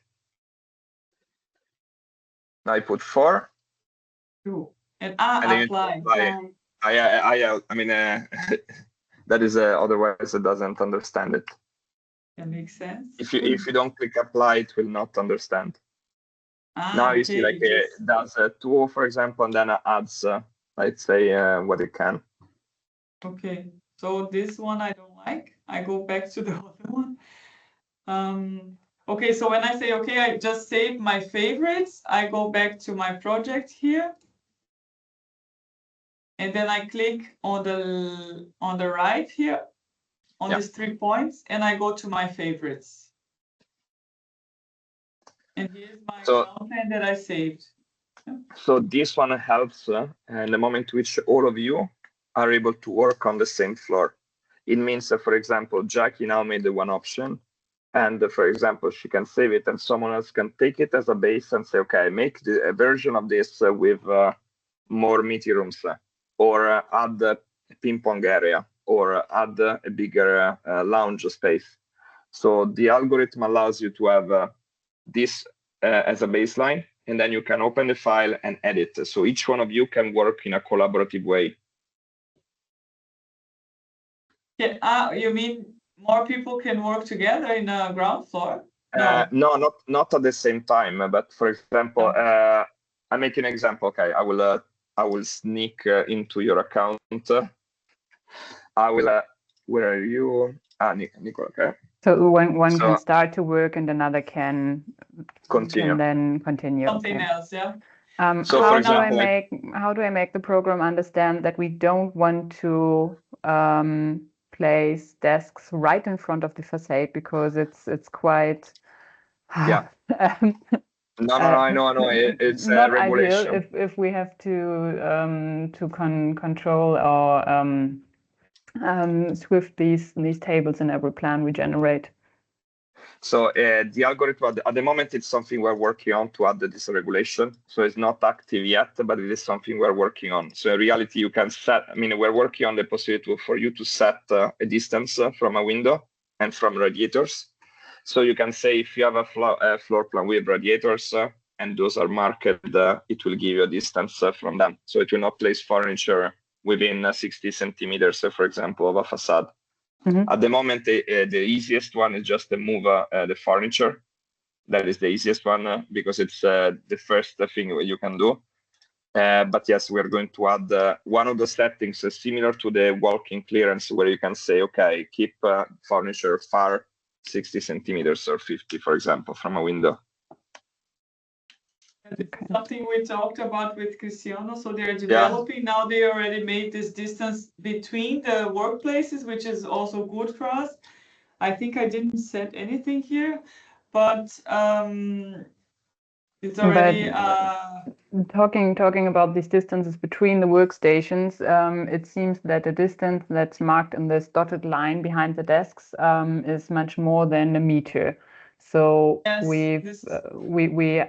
Now I put 4. 2. And apply. I mean, that is otherwise it doesn't understand it. That makes sense. If you don't click apply, it will not understand. Now you see like it does 2, for example, and then adds, let's say, what it can. Okay, so this one I don't like. I go back to the other one. Okay, so when I say, okay, I just saved my favorites, I go back to my project here. And then I click on the right here, on these 3 points, and I go to my favorites. And here's my content that I saved. So this one helps in the moment which all of you are able to work on the same floor. It means that, for example, Jaki now made the one option, and for example, she can save it, and someone else can take it as a base and say, okay, make a version of this with more meeting rooms, or add a ping pong area, or add a bigger lounge space. So the algorithm allows you to have this as a baseline, and then you can open the file and edit. So each one of you can work in a collaborative way. Yeah, you mean more people can work together in a ground floor? No, not at the same time. But for example, I make an example. Okay, I will sneak into your account. I will. Where are you? Nicola. Okay. So one can start to work and another can continue. and then continue. Something else, yeah. So, how for do example, how do I make the program understand that we don't want to place desks right in front of the facade because it's quite Yeah. No, I know. It's a not ideal regulation. if we have to control or swift these tables in every plan we generate. So the algorithm at the moment, it's something we're working on to add this regulation. So it's not active yet, but it is something we're working on. So in reality, you can set, I mean, we're working on the possibility for you to set a distance from a window and from radiators. So you can say if you have a floor plan with radiators and those are marked, it will give you a distance from them. So it will not place furniture within 60 centimeters, for example, of a facade. Mm-hmm. At the moment, the easiest one is just to move the furniture. That is the easiest one because it's the first thing you can do. But yes, we're going to add one of the settings similar to the walk-in clearance where you can say, okay, keep furniture far 60 centimeters or 50, for example, from a window. Okay. Something we talked about with Cristiano. So they're developing now. They already made this distance between the workplaces, which is also good for us. I think I didn't set anything here, but it's already. Talking about these distances between the workstations, it seems that the distance that's marked in this dotted line behind the desks is much more than a meter. So yes, we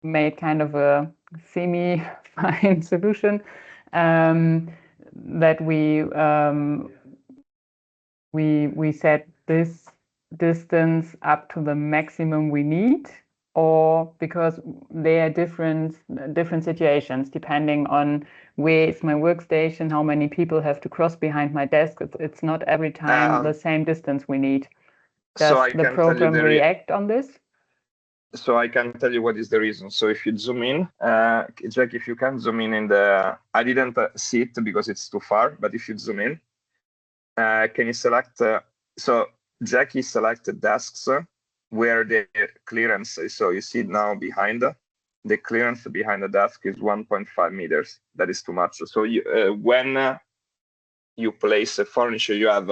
made kind of a semi-fine solution that we set this distance up to the maximum we need, or because they are different situations depending on where is my workstation, how many people have to cross behind my desk. It's not every time the same distance we need. Does the program react on this? So I can tell you what is the reason. So if you zoom in, Jaki, if you can zoom in the, I didn't see it because it's too far, but if you zoom in, can you select, so Jaki selected desks where the clearance is. So you see now behind the clearance behind the desk is 1.5 meters. That is too much. So you, when you place a furniture, you have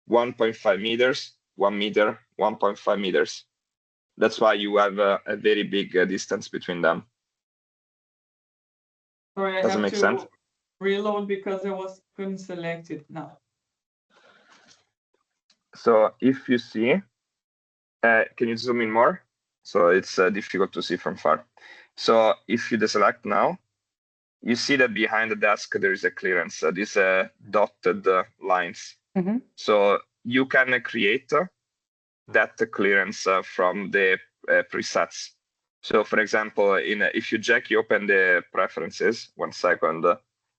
1.5 meters, 1 meter, 1.5 meters. That's why you have a very big distance between them. Sorry, I Doesn't have make to sense. reload because I couldn't select it now. So if you see, can you zoom in more? So it's difficult to see from far. So if you deselect now, you see that behind the desk there is a clearance, these dotted lines. Mm-hmm. So you can create that clearance from the presets. So for example, if you Jaki open the preferences, 1 second,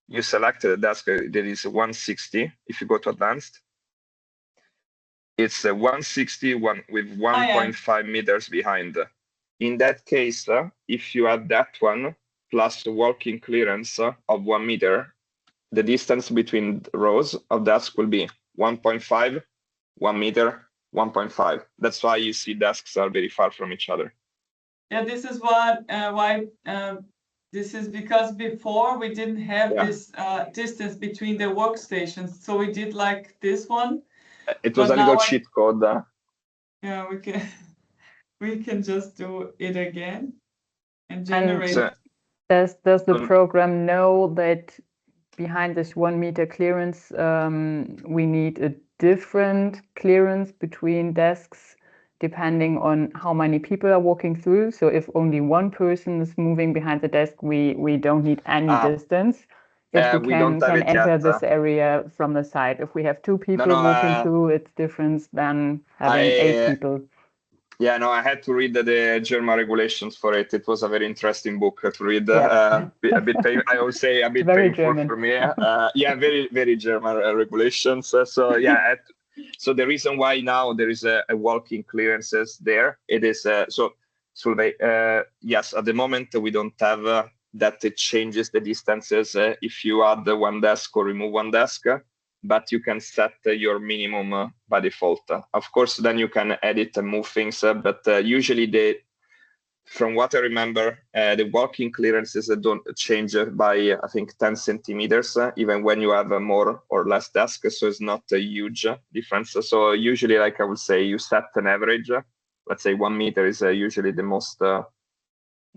you select the desk, there is 160. If you go to advanced, it's 160 with 1.5 meters behind. In that case, if you add that one plus the walking clearance of 1 meter, the distance between rows of desk will be 1.5, 1 meter, 1.5. That's why you see desks are very far from each other. Yeah, this is why this is because before we didn't have this distance between the workstations. So we did like this one. It was a little cheat code. Yeah, we can just do it again and generate. Does the program know that behind this 1 meter clearance we need a different clearance between desks depending on how many people are walking through? So if only one person is moving behind the desk, we don't need any distance. If we can enter this area from the side. If we have 2 people walking through, it's different than having 8 people. Yeah, no, I had to read the German regulations for it. It was a very interesting book to read. A bit I would say a bit very painful German. for me. Yeah, very, very German regulations. So yeah, so the reason why now there is a walking clearances there, it is yes, at the moment we don't have that it changes the distances if you add 1 desk or remove 1 desk. But you can set your minimum by default. Of course, then you can edit and move things, but usually from what I remember, the walking clearances don't change by, I think, 10 centimeters, even when you have a more or less desk. So it's not a huge difference. So usually, like I would say, you set an average. Let's say 1 meter is usually the most, the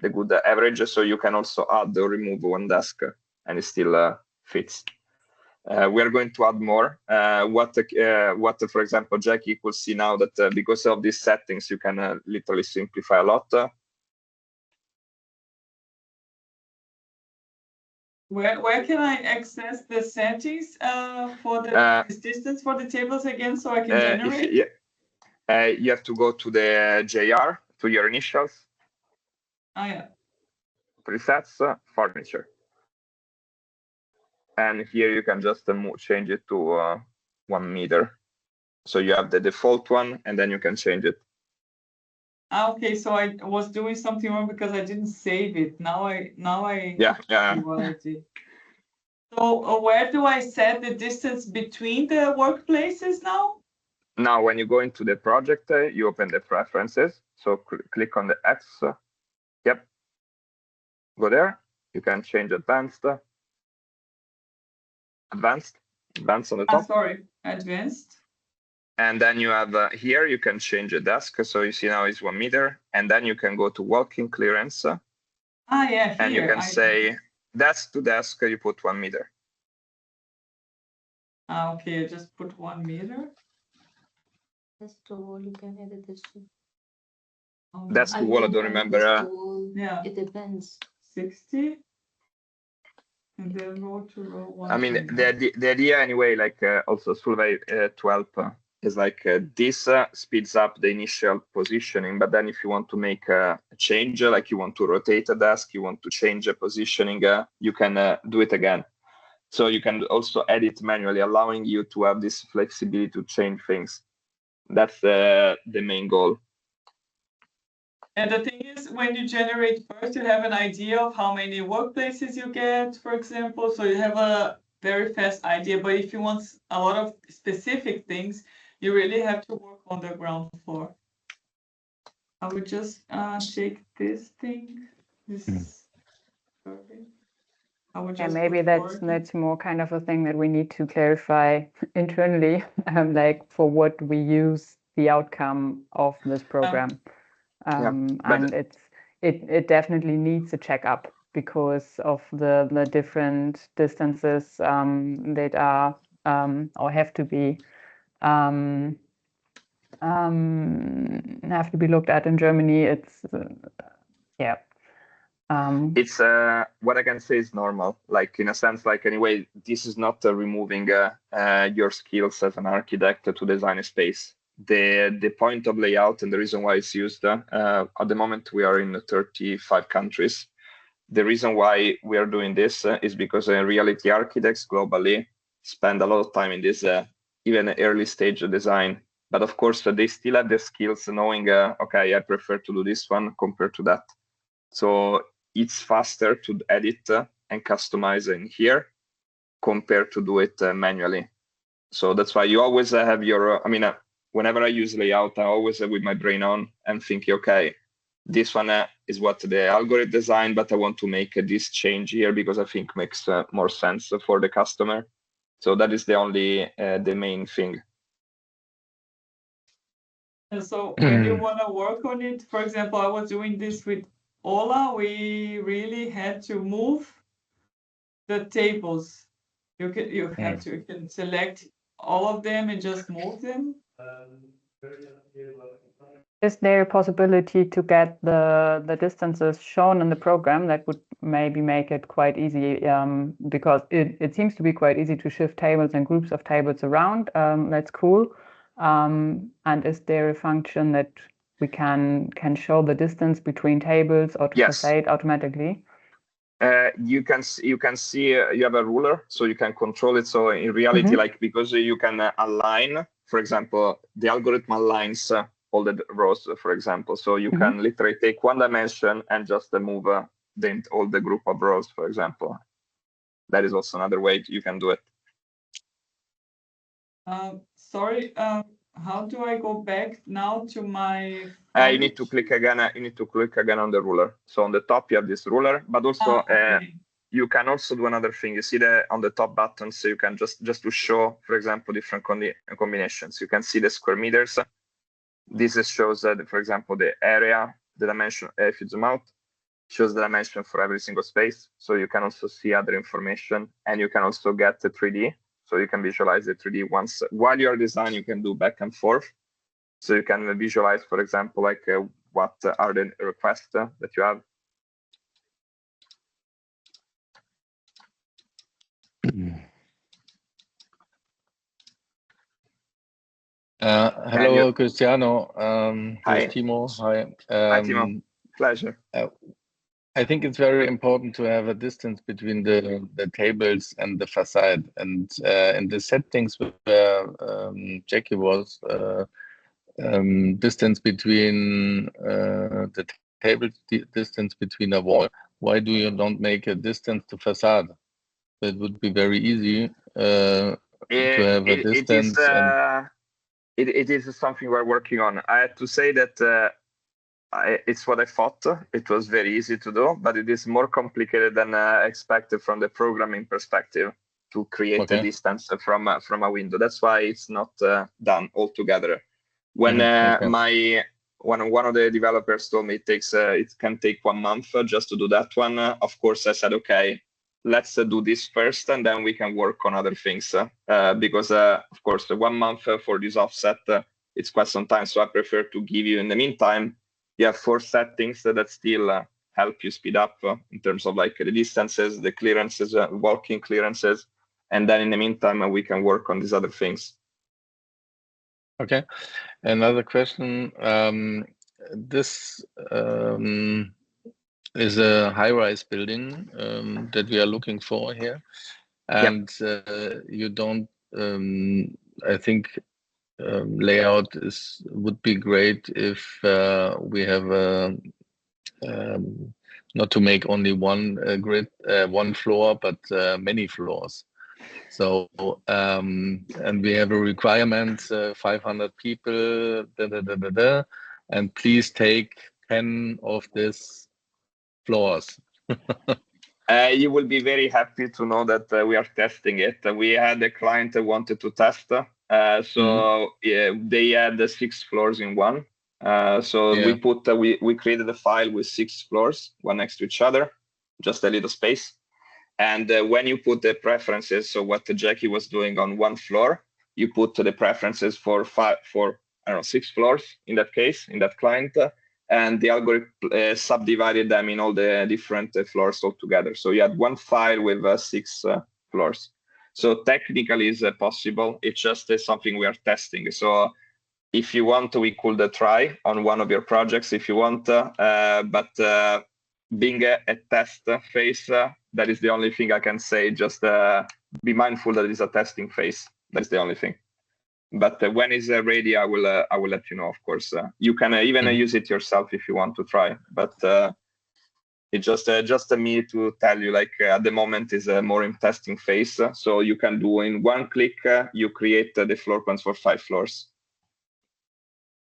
good average. So you can also add or remove one desk and it still fits. We are going to add more. What, for example, Jaki could see now that because of these settings, you can literally simplify a lot. Where can I access the settings for the this distance for the tables again, so I can generate? You have to go to the JR, to your initials. Oh yeah. Presets, furniture. And here you can just change it to 1 meter. So you have the default one, and then you can change it. Okay, so I was doing something wrong because I didn't save it. Now I Yeah. see what I did. So where do I set the distance between the workplaces now? Now, when you go into the project, you open the preferences. So click on the X. Yep. Go there. You can change advanced. Advanced on the top. Sorry, advanced. And then you have here, you can change the desk. So you see now it's 1 meter. And then you can go to walking clearance. Yeah, here. And you can say desk to desk, you put 1 meter. Okay, I just put 1 meter. That's the wall, you can edit this. That's the wall, I don't remember. Yeah. It depends. 60. And then row to row 1. I mean, the idea anyway, like also Solveig 12 is like this speeds up the initial positioning, but then if you want to make a change, like you want to rotate a desk, you want to change a positioning, you can do it again. So you can also edit manually, allowing you to have this flexibility to change things. That's the main goal. And the thing is, when you generate first, you have an idea of how many workplaces you get, for example. So you have a very fast idea. But if you want a lot of specific things, you really have to work on the ground floor. I would just take this thing. This is perfect. I would just maybe that's more kind of a thing that we need to clarify internally, like for what we use the outcome of this program. And it definitely needs a checkup because of the different distances that are or have to be looked at in Germany. It's it's what I can say is normal, like in a sense, like anyway, this is not removing your skills as an architect to design a space. The point of layout and the reason why it's used at the moment, we are in 35 countries. The reason why we are doing this is because in reality, architects globally spend a lot of time in this even early stage of design. But of course, they still have the skills knowing, okay, I prefer to do this one compared to that. So it's faster to edit and customize in here compared to do it manually. So that's why you always have your, whenever I use layout, I always with my brain on and thinking, okay, this one is what the algorithm designed, but I want to make this change here because I think makes more sense for the customer. So that is the only, the main thing. And so when you want to work on it, for example, I was doing this with Ola, we really had to move the tables. You can select all of them and just move them. Is there a possibility to get the distances shown in the program? That would maybe make it quite easy, because it seems to be quite easy to shift tables and groups of tables around. That's cool. And is there a function that we can show the distance between tables or to facade automatically? You can see you have a ruler, so you can control it. So in reality, like because you can align, for example, the algorithm aligns all the rows, for example. So you can literally take one dimension and just move all the group of rows, for example. That is also another way you can do it. Sorry, how do I go back now to my? You need to click again. You need to click again on the ruler. So on the top you have this ruler, but also Okay. you can also do another thing. You see on the top button, so you can just to show, for example, different combinations. You can see the square meters. This shows, for example, the area, the dimension. If you zoom out, shows the dimension for every single space. So you can also see other information, and you can also get the 3D. So you can visualize the 3D once while you're designing. You can do back and forth. So you can visualize, for example, like what are the requests that you have. Hello, Cristiano. Hi. Here's Timo. Hi. Hi, Timo. Pleasure. I think it's very important to have a distance between the tables and the facade. And in the settings where Jaki was, distance between the table, distance between a wall. Why do you don't make a distance to facade? It would be very easy to have a distance. It is something we're working on. I have to say that it's what I thought. It was very easy to do, but it is more complicated than expected from the programming perspective to create a distance from a window. That's why it's not done altogether. When one of the developers told me it can take 1 month just to do that one, of course I said, okay, let's do this first, and then we can work on other things. Because of course, 1 month for this offset, it's quite some time. So I prefer to give you, in the meantime, you have 4 settings that still help you speed up in terms of like the distances, the clearances, walking clearances, and then in the meantime we can work on these other things. Okay. Another question. This is a high-rise building that we are looking for here, and you don't. I think layout would be great if we have not to make only one grid, one floor, but many floors. So and we have a requirement, 500 people, and please take 10 of these floors. You will be very happy to know that we are testing it. We had a client that wanted to test, they had 6 floors in one. We created a file with 6 floors, one next to each other, just a little space. And when you put the preferences, so what Jaki was doing on 1 floor, you put the preferences for 6 floors in that case, in that client, and the algorithm subdivided them in all the different floors altogether. So you had 1 file with 6 floors. So technically it's possible. It's just something we are testing. So if you want, we could try on one of your projects if you want, but being a test phase, that is the only thing I can say. Just be mindful that it is a testing phase. That's the only thing. But when it's ready, I will let you know. Of course, you can even use it yourself if you want to try. But it's just me to tell you, like at the moment is more in testing phase. So you can do in 1 click, you create the floor plans for 5 floors.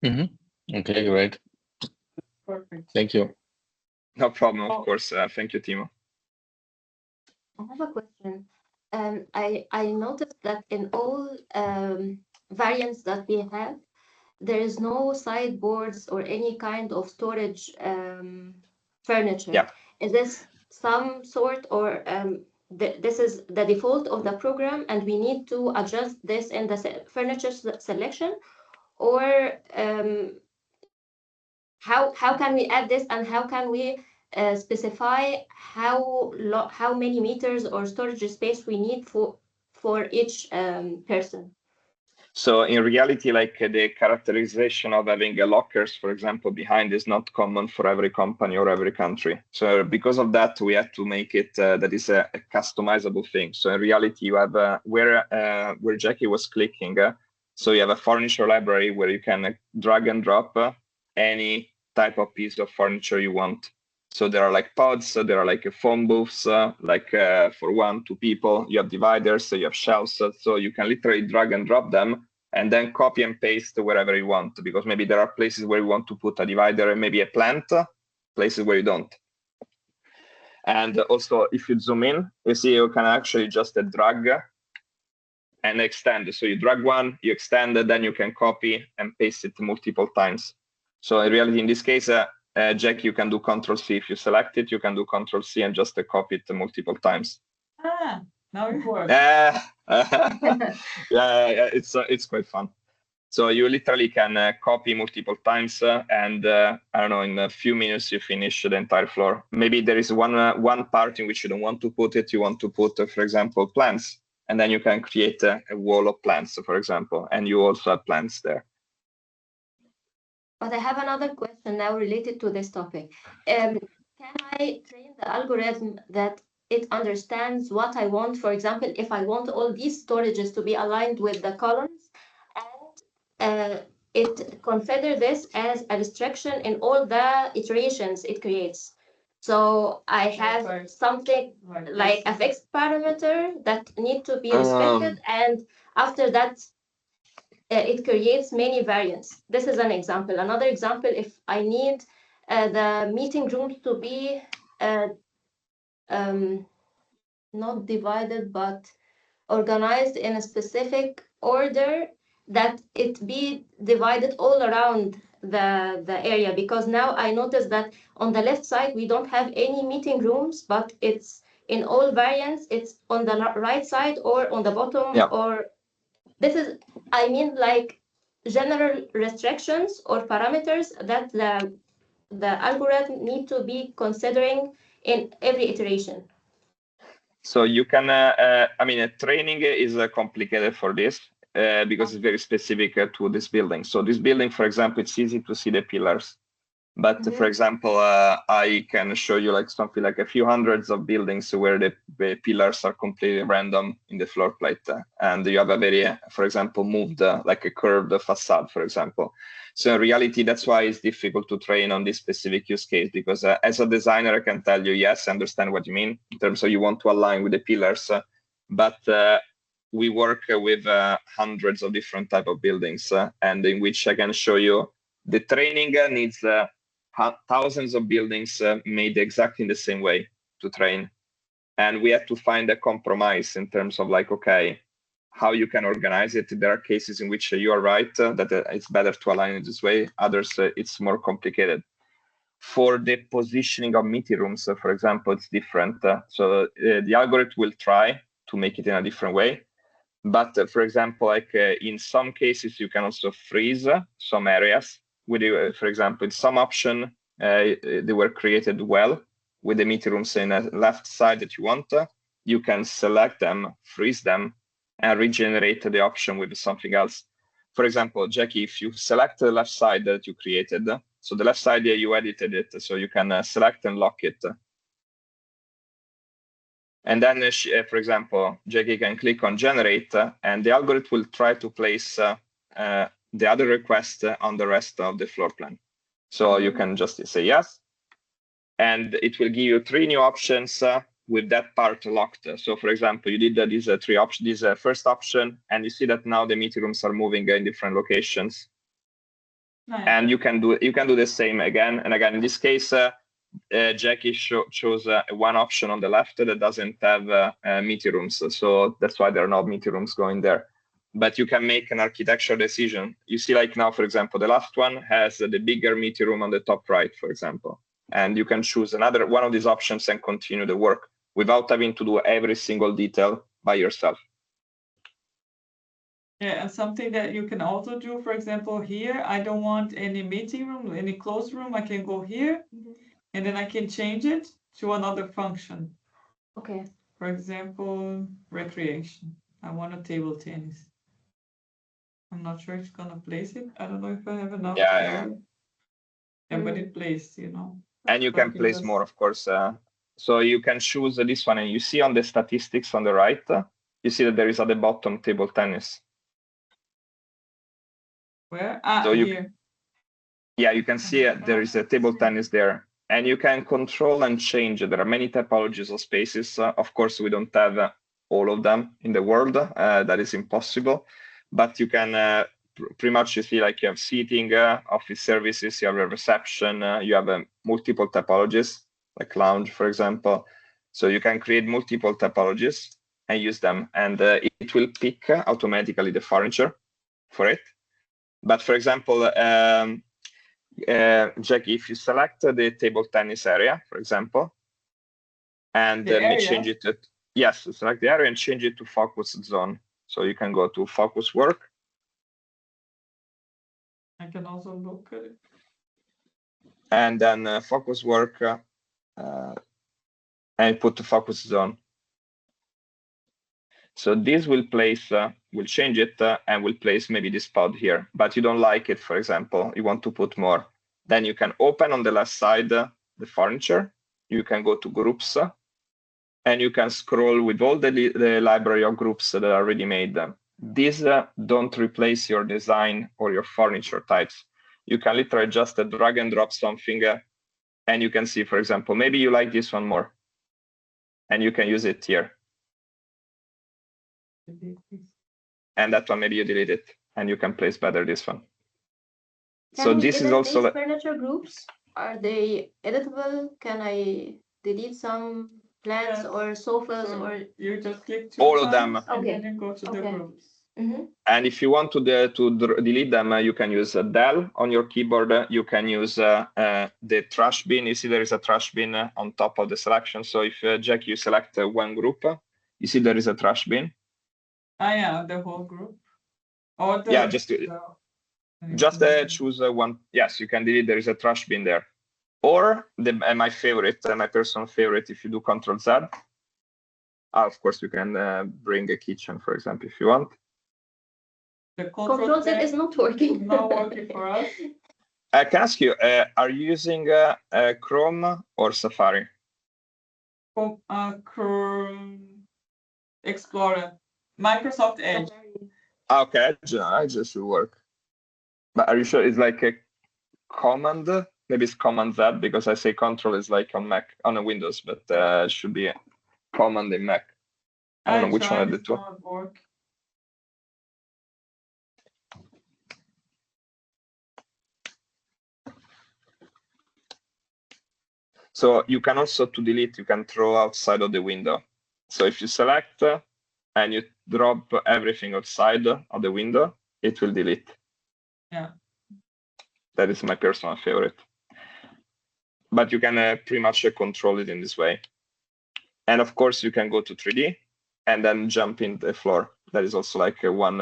Okay, great. Perfect. Thank you. No problem, of course. Thank you, Timo. I have a question. I noticed that in all variants that we have, there is no sideboards or any kind of storage furniture. Yeah. Is this some sort, or this is the default of the program and we need to adjust this in the furniture selection, or how can we add this, and how can we specify how many meters or storage space we need for each person? So in reality, like the characterization of having lockers, for example, behind is not common for every company or every country. So because of that, we had to make it that is a customizable thing. So in reality, you have where Jaki was clicking. So you have a furniture library where you can drag and drop any type of piece of furniture you want. So there are like pods, there are like phone booths, like for 1, 2 people. You have dividers, so you have shelves, so you can literally drag and drop them and then copy and paste wherever you want, because maybe there are places where you want to put a divider and maybe a plant, places where you don't. And also, if you zoom in, you see you can actually just drag and extend. So you drag one, you extend it, then you can copy and paste it multiple times. So in reality, in this case, Jaki, you can do Control-C. If you select it, you can do Control-C and just copy it multiple times. Ah, now it works. Yeah, it's quite fun. So you literally can copy multiple times, and I don't know, in a few minutes you finish the entire floor. Maybe there is one part in which you don't want to put it. You want to put, for example, plants, and then you can create a wall of plants, for example, and you also have plants there. But I have another question now related to this topic. Can I train the algorithm that it understands what I want? For example, if I want all these storages to be aligned with the columns, and it consider this as a restriction in all the iterations it creates. So I have something like a fixed parameter that need to be respected, and after that, it creates many variants. This is an example. Another example, if I need the meeting rooms to be not divided, but organized in a specific order, that it be divided all around the area, because now I notice that on the left side we don't have any meeting rooms, but it's in all variants, it's on the right side or on the bottom. Yeah. Or this is, I mean, like general restrictions or parameters that the algorithm need to be considering in every iteration. So you can, I mean, training is complicated for this because it's very specific to this building. So this building, for example, it's easy to see the pillars. But for example, I can show you like something like a few hundreds of buildings where the pillars are completely random in the floor plate. And you have a very, for example, moved like a curved facade, for example. So in reality, that's why it's difficult to train on this specific use case, because as a designer, I can tell you, yes, I understand what you mean in terms of you want to align with the pillars, but we work with hundreds of different type of buildings, and in which I can show you the training needs thousands of buildings made exactly in the same way to train. And we have to find a compromise in terms of like, okay, how you can organize it. There are cases in which you are right, that it's better to align it this way. Others, it's more complicated. For the positioning of meeting rooms, for example, it's different. So the algorithm will try to make it in a different way. But for example, like in some cases, you can also freeze some areas. With, for example, in some option, they were created well with the meeting rooms in the left side that you want. You can select them, freeze them, and regenerate the option with something else. For example, Jaki, if you select the left side that you created, so the left side, you edited it, so you can select and lock it. And then, for example, Jaki can click on generate, and the algorithm will try to place the other request on the rest of the floor plan. So you can just say yes, and it will give you 3 new options with that part locked. So for example, you did these 3 options, this first option, and you see that now the meeting rooms are moving in different locations. Nice. And you can do the same again and again. In this case, Jaki chose one option on the left that doesn't have meeting rooms, so that's why there are no meeting rooms going there. But you can make an architectural decision. You see, like now, for example, the last one has the bigger meeting room on the top right, for example, and you can choose another one of these options and continue the work without having to do every single detail by yourself. Yeah, and something that you can also do, for example, here, I don't want any meeting room, any closed room. I can go here, and then I can change it to another function. Okay. For example, recreation. I want a table tennis. I'm not sure it's gonna place it. I don't know if I have enough. Yeah. But it placed, you know. And you can place more, of course. So you can choose this one, and you see on the statistics on the right, you see that there is at the bottom table tennis. Where? So here. Yeah, you can see there is a table tennis there, and you can control and change. There are many typologies of spaces. Of course, we don't have all of them in the world. That is impossible. but you can pretty much, you see, like you have seating, office services, you have a reception, you have multiple typologies, like lounge, for example. So you can create multiple typologies and use them, and it will pick automatically the furniture for it. But for example, Jaki, if you select the table tennis area, for example, and change it to, yes, select the area and change it to focus zone. So you can go to focus work. I can also look at it. And then focus work and put the focus zone. So this will place, will change it and will place maybe this pod here, but you don't like it, for example, you want to put more. Then you can open on the left side the furniture, you can go to groups, and you can scroll with all the library of groups that are already made. These don't replace your design or your furniture types. You can literally just drag and drop something, and you can see, for example, maybe you like this one more, and you can use it here. And that one, maybe you delete it, and you can place better this one. So this is also these furniture groups. Are they editable? Can I delete some plants or sofas, So or you just click all of them, and then you go to the groups. and if you want to delete them, you can use del on your keyboard. You can use the trash bin. You see there is a trash bin on top of the selection. So if Jaki, you select one group, you see there is a trash bin. Ah, yeah, the whole group. Or the, Yeah, just choose one. Yes, you can delete. There is a trash bin there. Or my favorite, my personal favorite, if you do Control Z. Of course, you can bring a kitchen, for example, if you want. the Control Z is not working. Not working for us. I can ask you, are you using Chrome or Safari? Chrome Explorer, Microsoft Edge. Okay, I just will work. But are you sure it's like a command? Maybe it's Command Z, because I say Control is like on Mac, on a Windows, but it should be a Command in Mac. I don't know which one I did. Work. So you can also, to delete, you can throw outside of the window. So if you select and you drop everything outside of the window, it will delete. Yeah. That is my personal favorite. But you can pretty much control it in this way. And of course, you can go to 3D and then jump in the floor. That is also like one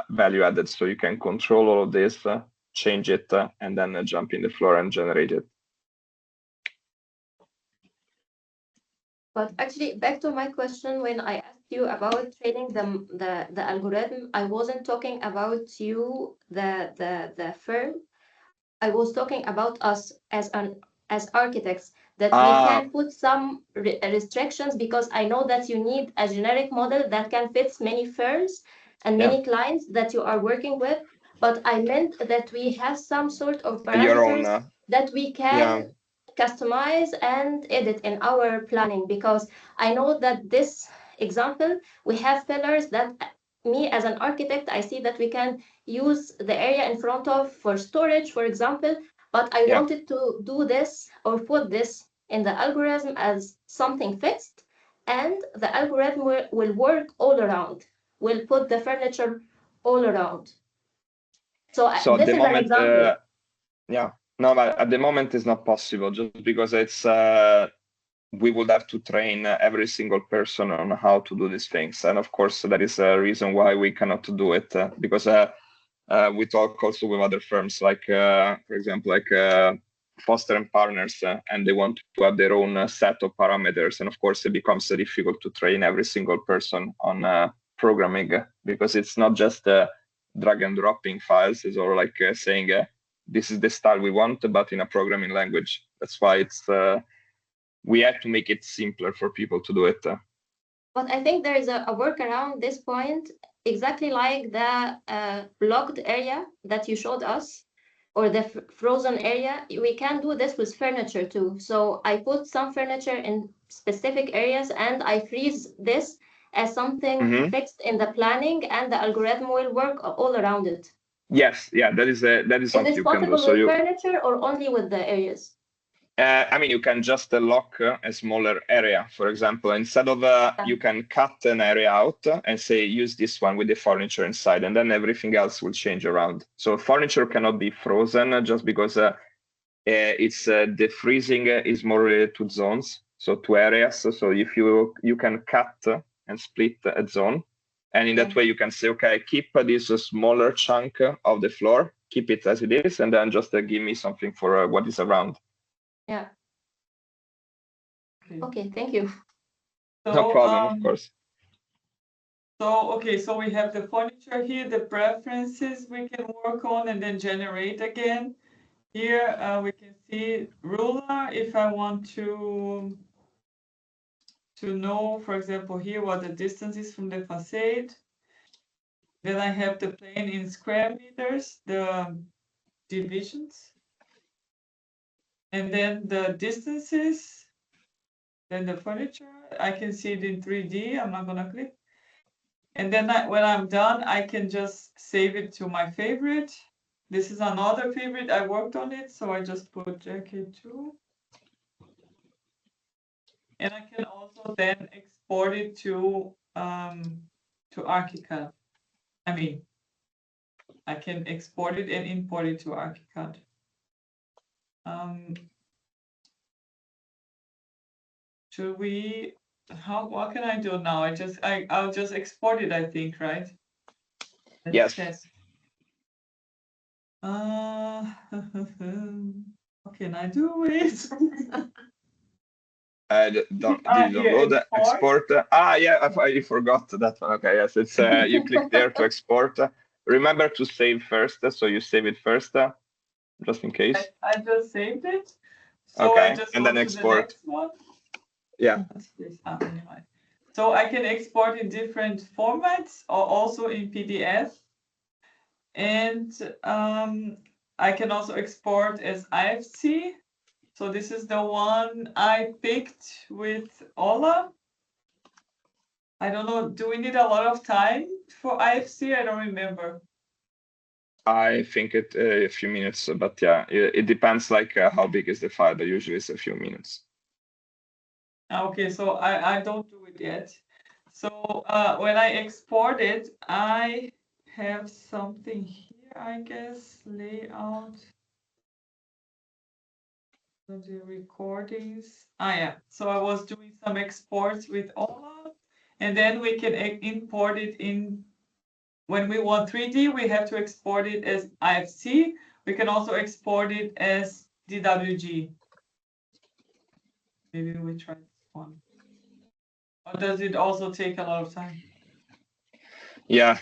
value added. So you can control all of this, change it, and then jump in the floor and generate it. But actually, back to my question, when I asked you about training the algorithm, I wasn't talking about you, the firm. I was talking about us as architects, that we can put some restrictions, because I know that you need a generic model that can fit many firms and many clients that you are working with. But I meant that we have some sort of parameters that we can customize and edit in our planning, because I know that this example, we have pillars that me as an architect, I see that we can use the area in front of for storage, for example, but I wanted to do this or put this in the algorithm as something fixed, and the algorithm will work all around, will put the furniture all around. So this is an example. No, but at the moment it's not possible, just because it's we would have to train every single person on how to do these things. And of course, that is a reason why we cannot do it, because we talk also with other firms, like, for example, like Foster and Partners, and they want to have their own set of parameters. And of course, it becomes difficult to train every single person on programming, because it's not just drag and dropping files. It's all like saying, this is the style we want, but in a programming language. That's why it's we have to make it simpler for people to do it. But I think there is a workaround this point, exactly like the blocked area that you showed us, or the frozen area. We can do this with furniture too. So I put some furniture in specific areas and I freeze this, as something Mhm. fixed in the planning, and the algorithm will work all around it. Yes, yeah, that is Is something this you can do. possible So with you, furniture or only with the areas? I mean, you can just lock a smaller area. For example, instead of you can cut an area out and say use this one with the furniture inside, and then everything else will change around. So furniture cannot be frozen just because it's the freezing is more related to zones, so to areas. So if you can cut and split a zone, and in that way you can say, okay, keep this smaller chunk of the floor, keep it as it is, and then just give me something for what is around. Yeah. Okay. Okay, thank you. So, No problem, of course. So, okay, so we have the furniture here, the preferences we can work on and then generate again. Here we can see ruler if I want to know, for example, here what the distance is from the facade. Then I have the plane in square meters, the divisions. And then the distances, then the furniture. I can see it in 3D. I'm not gonna click. And then when I'm done, I can just save it to my favorite. This is another favorite. I worked on it, so I just put Jaki 2. And I can also then export it to ArchiCAD. I mean, I can export it and import it to ArchiCAD. Should we? What can I do now? I'll just export it, I think, right? Let's Yes. test. What can I do with? Did you download the export? Yeah, I forgot that one. Okay, yes, it's you click there to export. Remember to save first, so you save it first, just in case. I just saved it. So Okay, I just and go then to export. the next one. Yeah. What's this? Anyway. So I can export in different formats or also in PDF. And I can also export as IFC. So this is the one I picked with Ola. I don't know, do we need a lot of time for IFC? I don't remember. I think it a few minutes, but yeah, it depends like how big is the file, but usually it's a few minutes. Okay, so I don't do it yet. So when I export it, I have something here, I guess, layout. The recordings. Yeah. So I was doing some exports with Ola, and then we can import it in. When we want 3D, we have to export it as IFC. We can also export it as DWG. Maybe we try this one. Or does it also take a lot of time? Yeah,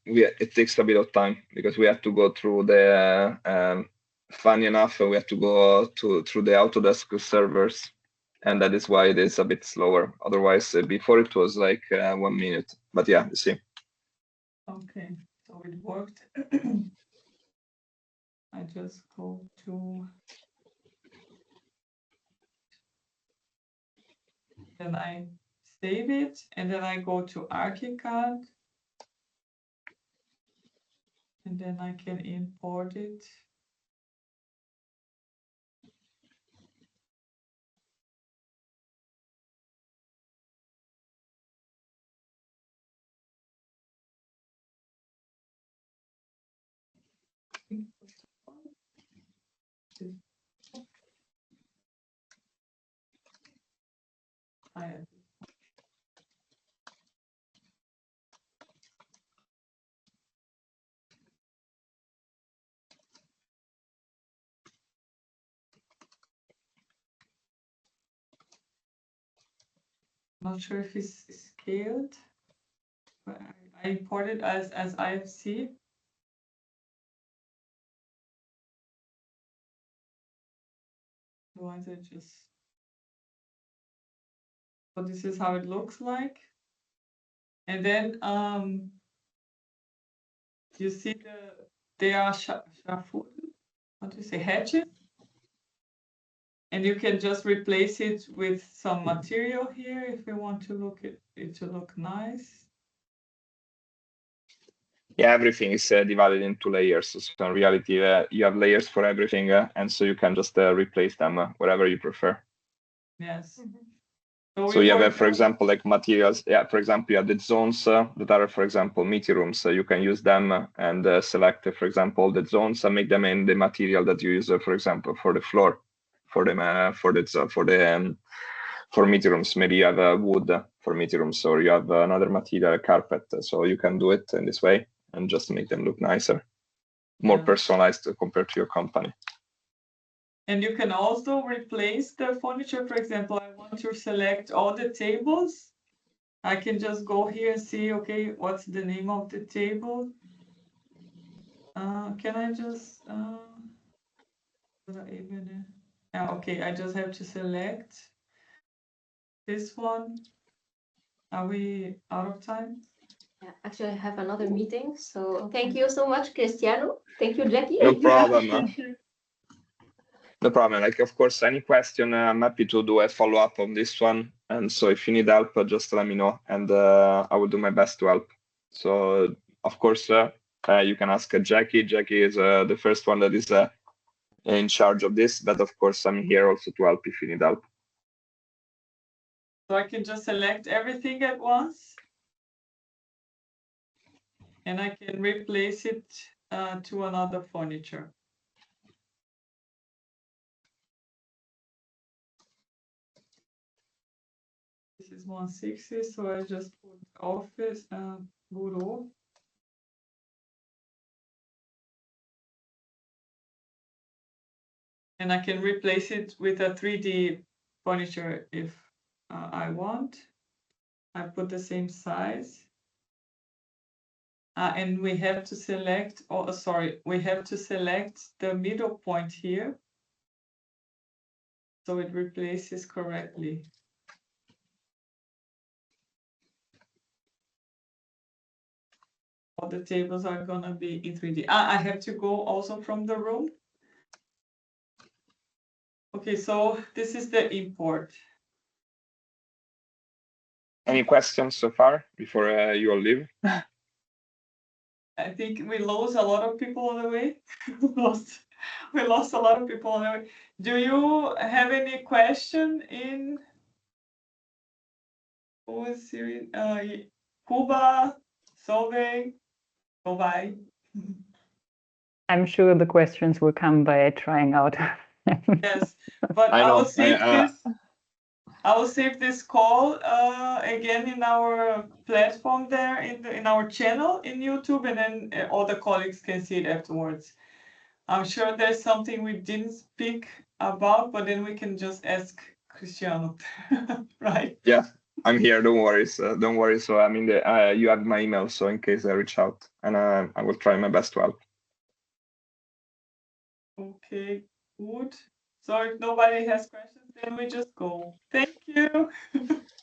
it takes a bit of time because we have to go through the. Funny enough, we have to go through the Autodesk servers, and that is why it is a bit slower. Otherwise, before it was like 1 minute. But yeah, you see. Okay, so it worked. I just go to. Then I save it, and then I go to ArchiCAD. And then I can import it. Not sure if it's scaled, but I import it as IFC. Otherwise, I just. So this is how it looks like. And then you see they are shuffled. What do you say, hatches? And you can just replace it with some material here if you want to look it to look nice. Yeah, everything is divided into layers. So in reality, you have layers for everything, and so you can just replace them wherever you prefer. Yes. So you have, for example, like materials. Yeah, for example, you have the zones that are, for example, meeting rooms. So you can use them and select, for example, the zones and make them in the material that you use, for example, for the floor, for meeting rooms. Maybe you have wood for meeting rooms, or you have another material, carpet. So you can do it in this way and just make them look nicer, more personalized compared to your company. And you can also replace the furniture. For example, I want to select all the tables. I can just go here and see, okay, what's the name of the table? Can I just, okay, I just have to select this one. Are we out of time? Yeah, actually, I have another meeting. So thank you so much, Cristiano. Thank you, Jackie. No problem. Thank you. No problem. Like, of course, any question, I'm happy to do a follow-up on this one. And so if you need help, just let me know, and I will do my best to help. So, of course, you can ask Jaki. Jaki is the first one that is in charge of this. But, of course, I'm here also to help if you need help. So I can just select everything at once. And I can replace it to another furniture. This is 160, so I just put office and bureau. And I can replace it with a 3D furniture if I want. I put the same size. And we have to select, we have to select the middle point here. So it replaces correctly. All the tables are gonna be in 3D. I have to go also from the room. Okay, so this is the import. Any questions so far before you all leave? I think we lost a lot of people on the way. We lost a lot of people on the way. Do you have any question in who is here? Cuba, Solveig, bye. I'm sure the questions will come by trying out. Yes, but I will save this. I will save this call again in our platform there in our channel in YouTube, and then all the colleagues can see it afterwards. I'm sure there's something we didn't speak about, but then we can just ask Cristiano, right? Yeah, I'm here. Don't worry. Don't worry. So I mean, you have my email, so in case I reach out, and I will try my best to help. Okay, good. So if nobody has questions, then we just go. Thank you.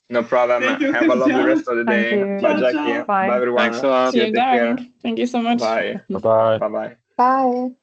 No problem. Thank you, Have a lovely Cristiano. rest of the day. Thank you. Bye, Ciao, Jaki. ciao. Bye. Bye, everyone. Thanks a lot. See you. Take care. Thank you so much. Bye. Bye-bye. Bye-bye. Bye.